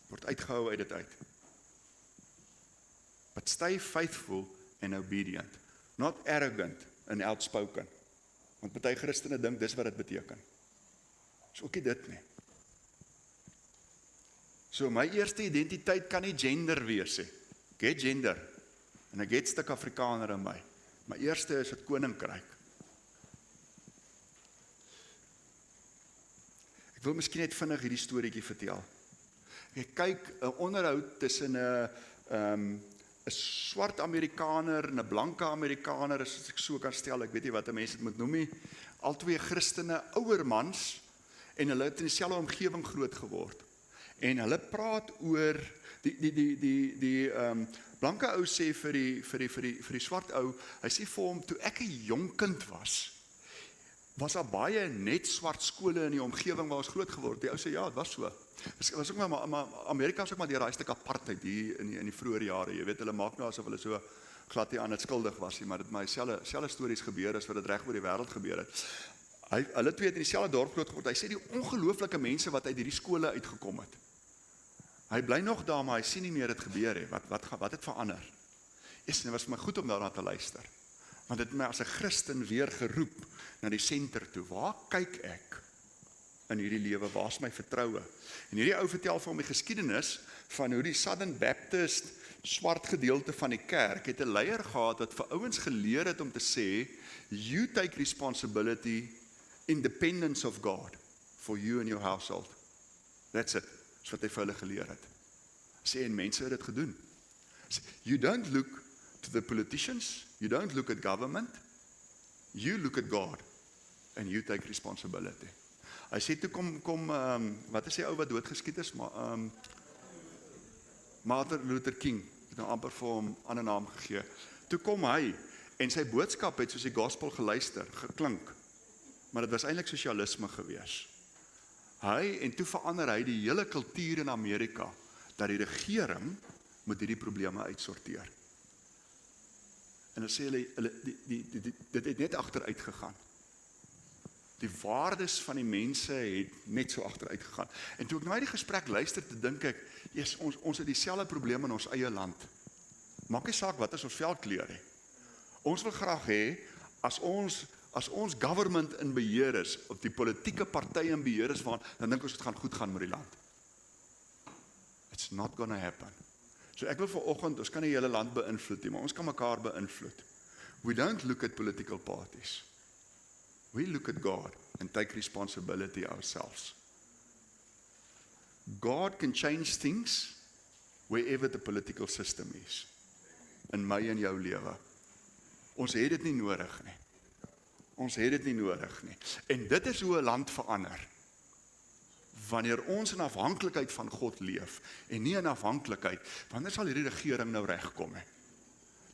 Word uitgehou uit dit uit. But stay faithful and obedient, not arrogant and outspoken. Want party Christene dink dis wat dit beteken. Dis ook nie dit nie. So my eerste identiteit kan nie gender wees nie. Ek het gender en ek het stuk Afrikaner in my. My eerste is dit koninkryk. Ek wil miskien net vinnig hierdie storieetjie vertel. Ek kyk 'n onderhoud tussen 'n swart Amerikaner en 'n blanke Amerikaner, as ek so kan stel, ek weet nie wat 'n mens dit moet noem nie. Albei Christene, ouer mans, en hulle het in dieselfde omgewing groot geword. En hulle praat oor die blanke ou sê vir die swart ou, hy sê vir hom, toe ek 'n jong kind was daar baie net swart skole in die omgewing waar ons groot geword. Die ou sê ja, dit was so. Dit was ook maar Amerika is ook maar deur daai stuk apartheid hier in die vroeë jare. Jy weet, hulle maak nou asof hulle so glad nie aan dit skuldig was nie, maar dit my selfe stories gebeur as wat dit reg oor die wêreld gebeur het. Hulle twee het in dieselfde dorp groot geword. Hy sê die ongelooflike mense wat uit hierdie skole uitgekom het. Hy bly nog daar, maar hy sien nie meer dit gebeur nie. Wat het verander? Dit was vir my goed om daarna te luister. Want dit het my as 'n Christen weer geroep na die senter toe. Waar kyk ek in hierdie lewe? Waar is my vertroue? En hierdie ou vertel vir hom die geskiedenis van hoe die Southern Baptist swart gedeelte van die kerk het 'n leier gehad wat vir ouens geleer het om te sê, you take responsibility, independence of God, for you and your household. That's it. Dis wat hy vir hulle geleer het. Sê, en mense het dit gedoen. You don't look to the politicians, you don't look at government, you look at God, and you take responsibility. Hy sê, toe kom wat is die ou wat doodgeskiet is? Martin Luther King, het nou amper vir hom 'n ander naam gegee. Toe kom hy, en sy boodskap het soos die gospel geklink, maar dit was eintlik sosialisme gewees. En toe verander hy die hele kultuur in Amerika, dat die regering moet hierdie probleme uitsorteer. En dan sê hulle, dit het net agteruit gegaan. Die waardes van die mense het net so agteruit gegaan. En toe ek na die gesprek luister, te dink ek, yes, ons het dieselfde probleme in ons eie land. Maak nie saak wat is ons velkleur nie. Ons wil graag hê, as ons government in beheer is, of die politieke partye in beheer is, dan dink ons dit gaan goed gaan met die land. It's not gonna happen. So ek wil vanoggend, ons kan die hele land beïnvloed nie, maar ons kan mekaar beïnvloed. We don't look at political parties. We look at God and take responsibility ourselves. God can change things wherever the political system is. In my en jou lewe. Ons het dit nie nodig nie. Ons het dit nie nodig nie. En dit is hoe 'n land verander. wanneer ons in afhanklikheid van God leef, en nie in afhanklikheid, wanneer sal hierdie regering nou regkom?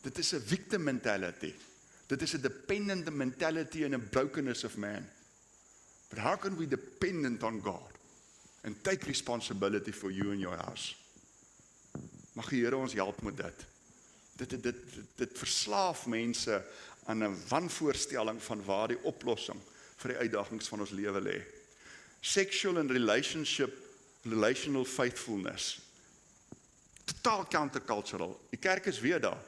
Dit is 'n victim mentality. Dit is 'n dependent mentality and a brokenness of man. But how can we dependent on God and take responsibility for you and your house? Mag die Here ons help met dit. Dit verslaaf mense aan 'n wanvoorstelling van waar die oplossing vir die uitdagings van ons lewe lê. Sexual and relational faithfulness. Totaal countercultural. Die kerk is weer daar.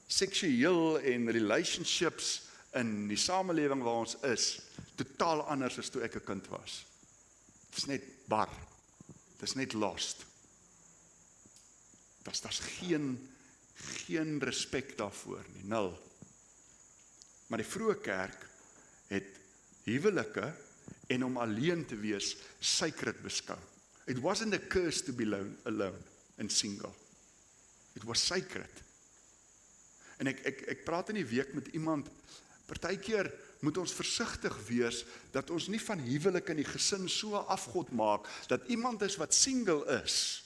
Seksueel en relationships in die samelewing waar ons is, totaal anders as toe ek 'n kind was. Dit is net bar. Dit is net lost. Daar's geen respek daarvoor nie, nul. Maar die vroeë kerk het huwelike en om alleen te wees sacred beskou. It wasn't a curse to be alone and single. It was sacred. En ek praat in die week met iemand, partykeer moet ons versigtig wees dat ons nie van huwelik in die gesin so afgod maak dat iemand is wat single is,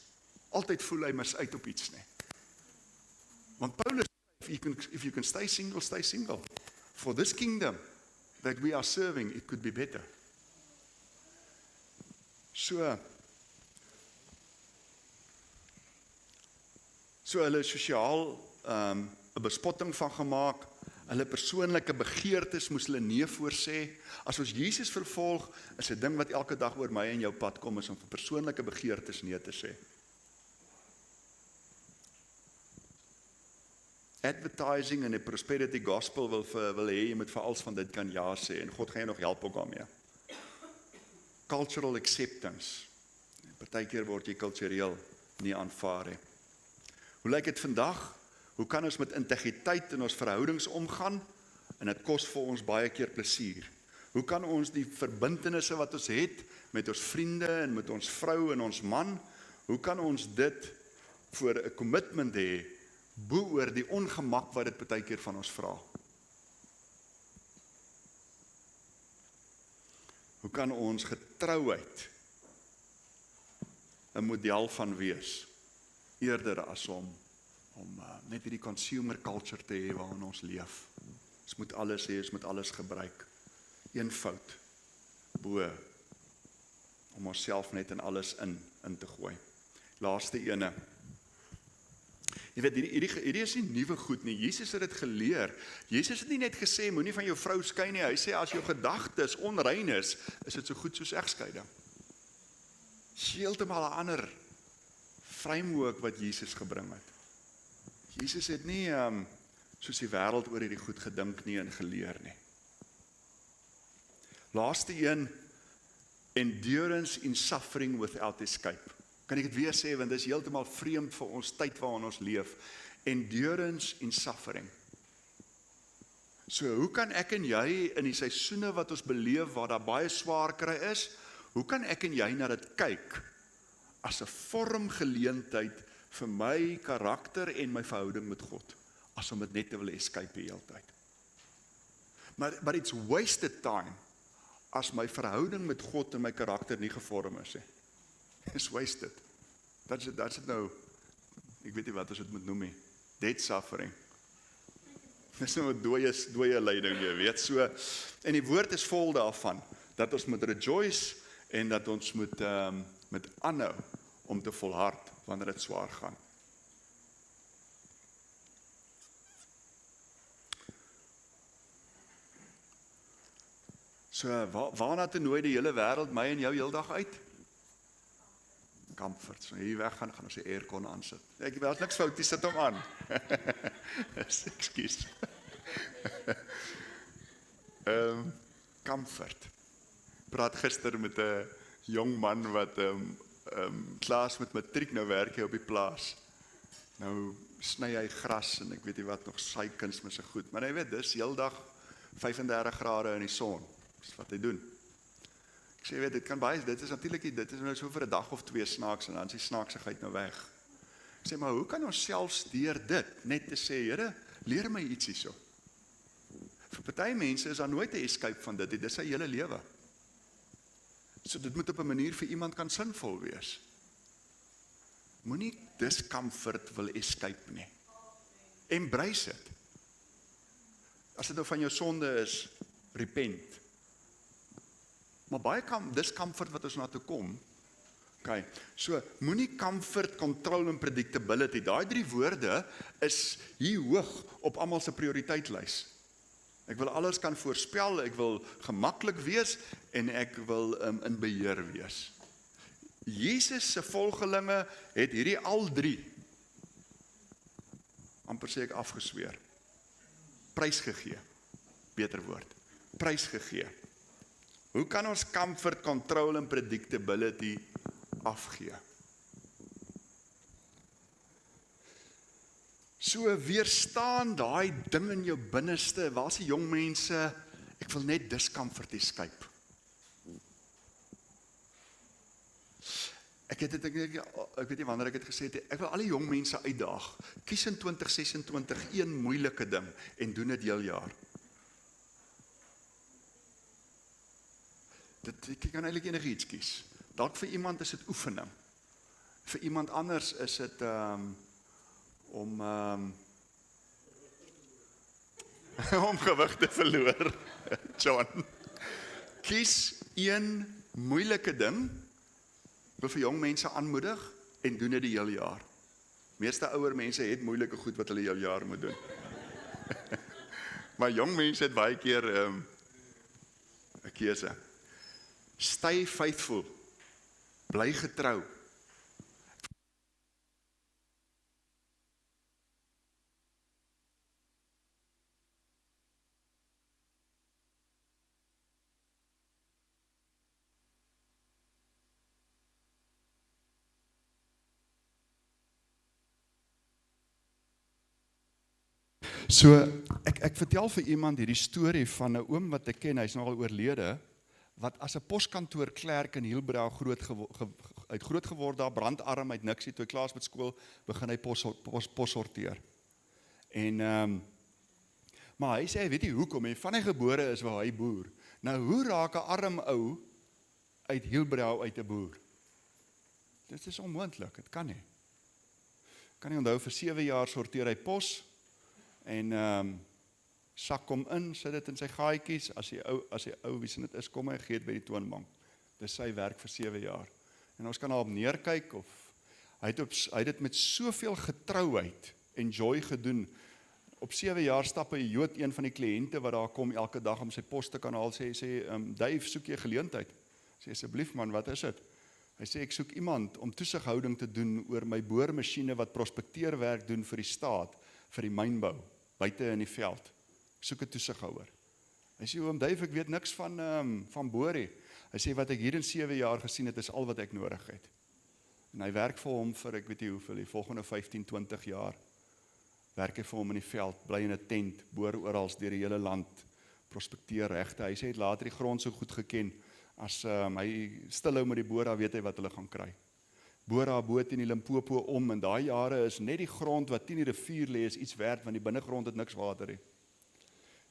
altyd voel hy mis uit op iets nie. Want Paulus skryf, if you can stay single, stay single. For this kingdom that we are serving, it could be better. So hulle sosiaal 'n bespotting van gemaak, hulle persoonlike begeertes moes hulle nee voorsê. As ons Jesus vervolg, is 'n ding wat elke dag oor my en jou pad kom, is om vir persoonlike begeertes nee te sê. Advertising en die prosperity gospel wil hê, jy moet vir alles van dit kan ja sê, en God gaan jou nog help ook daarmee. Cultural acceptance. Partykeer word jy kultureel nie aanvaar nie. Hoe lyk dit vandag? Hoe kan ons met integriteit in ons verhoudings omgaan? En dit kos vir ons baie keer plesier. Hoe kan ons die verbintenisse wat ons het met ons vriende en met ons vrou en ons man, hoe kan ons dit voor 'n commitment hê, bo oor die ongemak wat dit baie keer van ons vra? Hoe kan ons getrouheid 'n model van wees, eerder as om net hierdie consumer culture te hê waarin ons leef. Ons moet alles hê, ons moet alles gebruik. Eenvoud, bo, om onsself net in alles in te gooi. Laaste ene. Jy weet, hierdie is nie nuwe goed nie. Jesus het dit geleer. Jesus het nie net gesê, moenie van jou vrou skei nie. Hy sê, as jou gedagtes onrein is dit so goed soos egskeiding. Heeltemal 'n ander framework wat Jesus gebring het. Jesus het nie soos die wêreld oor hierdie goed gedink nie en geleer nie. Laaste een, endurance in suffering without escape. Kan ek dit weer sê, want dit is heeltemal vreemd vir ons tyd waarin ons leef. Endurance in suffering. So, hoe kan ek en jy in die seisoene wat ons beleef, waar daar baie swaar kry is, hoe kan ek en jy na dit kyk, as 'n vormgeleentheid vir my karakter en my verhouding met God, as om dit net te wil escape die hele tyd. Maar it's wasted time, as my verhouding met God en my karakter nie gevorm is. It's wasted. That's it nou, ek weet nie wat ons dit moet noem nie, dead suffering. Dis nou 'n dooie lyding, jy weet, so, en die woord is vol daarvan, dat ons moet rejoice, en dat ons moet aanhou, om te volhard, wanneer dit swaar gaan. So, waarna te nooi die hele wêreld my en jou heeldag uit? Comfort. So hier weggaan, gaan ons die aircon aansit. Ek weet niks fout, sit hom aan. Ekskuus. Comfort. Praat gister met 'n jong man wat klaar met matriek, nou werk hy op die plaas. Nou sny hy gras en ek weet nie wat nog, sy kuns met sy goed. Maar jy weet, dis heeldag 35 grade in die son. Dis wat hy doen. Ek sê, weet, dit kan baie, dit is natuurlik, dit is nou so vir 'n dag of 2 snaaks, en dan is die snaaksigheid nou weg. Ek sê, maar hoe kan ons selfs deur dit, net te sê, Here, leer my iets hierso. Vir party mense is daar nooit 'n escape van dit, dit is sy hele lewe. So dit moet op 'n manier vir iemand kan sinvol wees. Moenie discomfort wil escape nie. Embrace it. As dit nou van jou sonde is, repent. Maar baie discomfort wat ons na toe kom, okay, so moenie comfort, control en predictability, daai 3 woorde is hier hoog op almal se prioriteitslys. Ek wil alles kan voorspel, ek wil gemaklik wees en ek wil in beheer wees. Jesus se volgelinge het hierdie al 3, amper sê ek afgesweer, prys gegee, beter woord, prys gegee. Hoe kan ons comfort, control en predictability afgee? So weerstaan daai ding in jou binneste, waar is die jong mense, ek wil net discomfort escape. Ek weet nie wanneer ek het gesê, ek wil al die jong mense uitdaag, kies in 2026 een moeilike ding, en doen dit heel jaar. Ek kan eintlik enigiets kies. Dalk vir iemand is dit oefening. Vir iemand anders is dit om gewig te verloor. John. Kies een moeilike ding. Ek wil vir jong mense aanmoedig en doen dit die hele jaar. Meeste ouer mense het moeilike goed wat hulle heel jaar moet doen. Maar jong mense het baie keer 'n keuse. Stay faithful. Bly getrou. So, ek vertel vir iemand hierdie storie van 'n oom wat ek ken, hy's nou al oorlede, wat as 'n poskantoorklerk in Hielbrouw groot geword daar, brandarm, uit niks, toe hy klaar is met skool, begin hy pos sorteer. En, maar hy sê, hy weet nie hoekom, en van hy gebore is waar hy boer. Nou, hoe raak 'n arm ou uit Hielbrouw uit 'n boer? Dit is onmoontlik, dit kan nie. Kan nie onthou, vir 7 jaar sorteer hy pos, en sak hom in, sit dit in sy gaatjies, as die ou wie se dit is, kom hy gee dit by die toonbank. Dis sy werk vir 7 jaar. En ons kan daarop neerkyk, of hy het dit met soveel getrouheid en joy gedoen. Op 7 jaar stap hy Jood, een van die kliënte wat daar kom elke dag om sy pos te kan haal, sê Dave, soek jy geleentheid? Sê asseblief man, wat is dit? Hy sê, ek soek iemand om toesighouding te doen oor my boormasjiene wat prospekteerwerk doen vir die staat, vir die mynbou, buite in die veld. Ek soek 'n toesighouer. Hy sê, oom Dave, ek weet niks van boor. Hy sê, wat ek hier in 7 jaar gesien het, is al wat ek nodig het. En hy werk vir hom vir, ek weet nie hoeveel, die volgende 15-20 jaar. Werk hy vir hom in die veld, bly in 'n tent, boor oral deur die hele land, prospekteer regte. Hy sê, het later die grond so goed geken, as hy stilhou met die boor, dan weet hy wat hulle gaan kry. Boor haar boot in die Limpopo om, en daai jare is net die grond wat teen die rivier lê, is iets werd, want die binnegrond het niks water nie.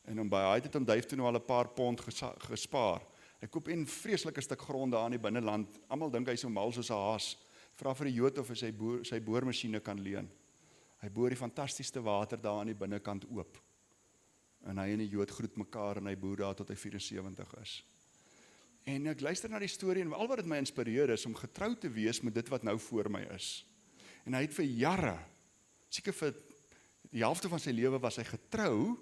En hy het om Duif toe nou al 'n paar pond gespaar. Hy koop 'n vreeslike stuk grond daar in die binneland. Almal dink hy so mal soos 'n haas. Vra vir die Jood of hy sy boormasjiene kan leen. Hy boor die fantastiese water daar aan die binnekant oop. En hy en die Jood groet mekaar en hy boer daar tot hy 74 is. En ek luister na die storie en al wat dit my inspireer is om getrou te wees met dit wat nou voor my is. En hy het vir jare, seker vir die helfte van sy lewe was hy getrou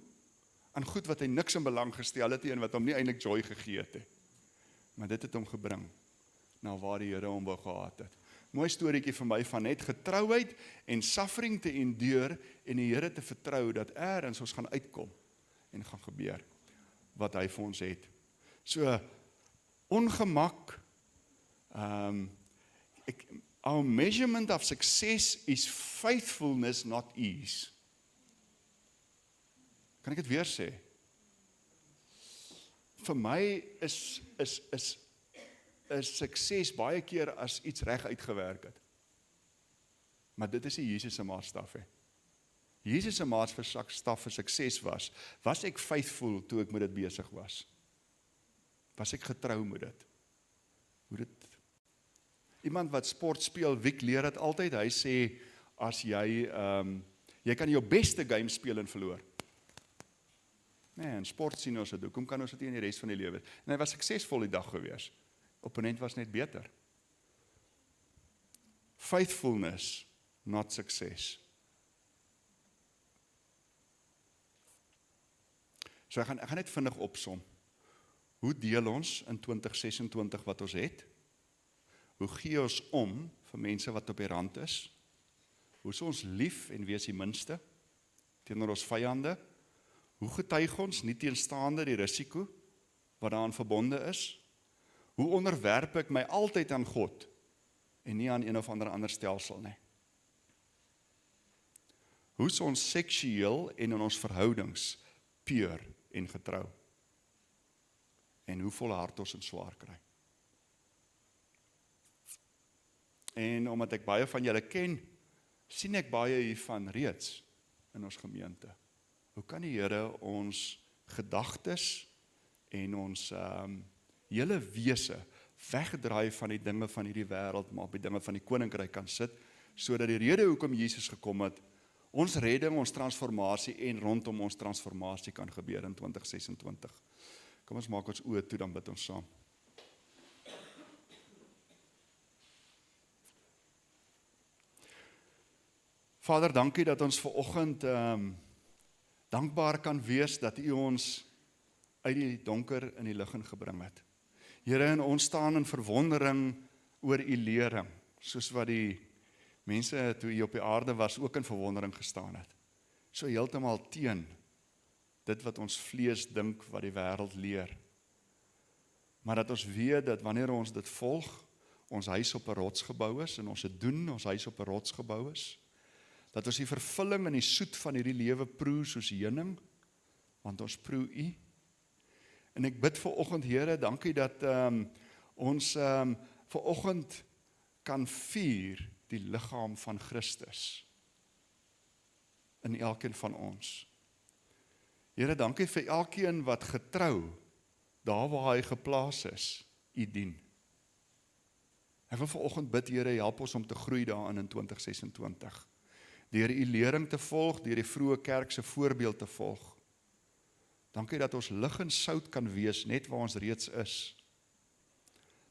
aan goed wat hy niks in belang gestel het en wat hom nie eintlik joy gegee het. Maar dit het hom gebring na waar die Here hom wou gehad het. Mooi storieetjie vir my van net getrouheid en suffering te endure en die Here te vertrou dat eers ons gaan uitkom en gaan gebeur wat hy vir ons het. So ongemak, our measurement of success is faithfulness, not ease. Kan ek dit weer sê? Vir my is sukses baie keer as iets reg uitgewerk het. Maar dit is nie Jesus se maatstaf nie. Jesus se maatstaf vir sukses was ek faithful toe ek met dit besig was? Was ek getrou met dit? Iemand wat sport speel, Wiek leer dit altyd, hy sê, as jy kan jou beste game speel en verloor. Nee, in sport sien ons dit, hoekom kan ons dit nie in die res van die lewe? En hy was suksesvol die dag gewees. Opponent was net beter. Faithfulness, not success. So ek gaan net vinnig opsom. Hoe deel ons in 2026 wat ons het? Hoe gee ons om vir mense wat op die rand is? Hoe is ons lief en wees die minste teenoor ons vyande? Hoe getuig ons nie teenstaande die risiko wat daaraan verbonde is? Hoe onderwerp ek my altyd aan God en nie aan een of ander stelsel nie? Hoe is ons seksueel en in ons verhoudings puur en getrou? En hoe volhard ons in swaar kry? En omdat ek baie van julle ken, sien ek baie hiervan reeds in ons gemeente. Hoe kan die Here ons gedagtes en ons hele wese wegdraai van die dinge van hierdie wêreld, maar op die dinge van die koninkryk kan sit, sodat die rede hoekom Jesus gekom het, ons redding, ons transformasie en rondom ons transformasie kan gebeur in 2026. Kom ons maak ons oë toe, dan bid ons saam. Vader, dankie dat ons vanoggend dankbaar kan wees dat U ons uit die donker in die lig gebring het. Here, en ons staan in verwondering oor U lering, soos wat die mense toe U op die aarde was ook in verwondering gestaan het. So heeltemal teen dit wat ons vlees dink wat die wêreld leer. Maar dat ons weet dat wanneer ons dit volg, ons huis op 'n rots gebou is en ons dit doen, ons huis op 'n rots gebou is. Dat ons die vervulling en die soet van hierdie lewe proe soos heuning, want ons proe U. En ek bid vanoggend, Here, dankie dat ons vanoggend kan vier die liggaam van Christus in elkeen van ons. Here, dankie vir elkeen wat getrou, daar waar hy geplaas is, U dien. Ek wil vanoggend bid, Here, help ons om te groei daarin in 2026. Deur U lering te volg, deur die vroeë kerk se voorbeeld te volg. Dankie dat ons lig en sout kan wees, net waar ons reeds is.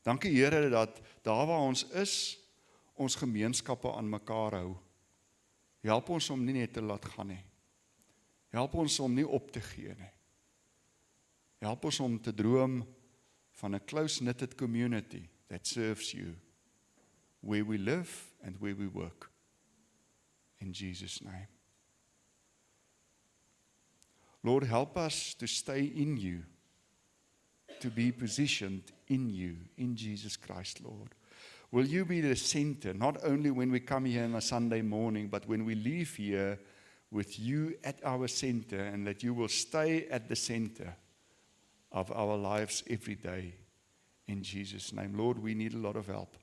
Dankie, Here, dat daar waar ons is, ons gemeenskappe aan mekaar hou. Help ons om nie net te laat gaan nie. Help ons om nie op te gee nie. Help ons om te droom van 'n close-knitted community that serves You, where we live and where we work. In Jesus' name. Lord, help us to stay in You, to be positioned in You, in Jesus Christ, Lord. Will You be the center, not only when we come here on a Sunday morning, but when we leave here with You at our center, and that You will stay at the center of our lives every day, in Jesus' name. Lord, we need a lot of help.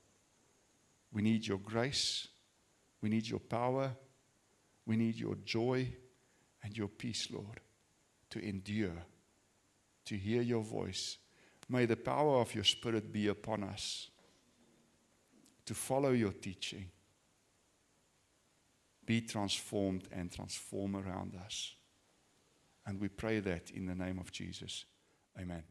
We need Your grace, we need Your power, we need Your joy and Your peace, Lord, to endure, to hear Your voice. May the power of Your Spirit be upon us, to follow Your teaching, be transformed and transform around us. And we pray that in the name of Jesus. Amen.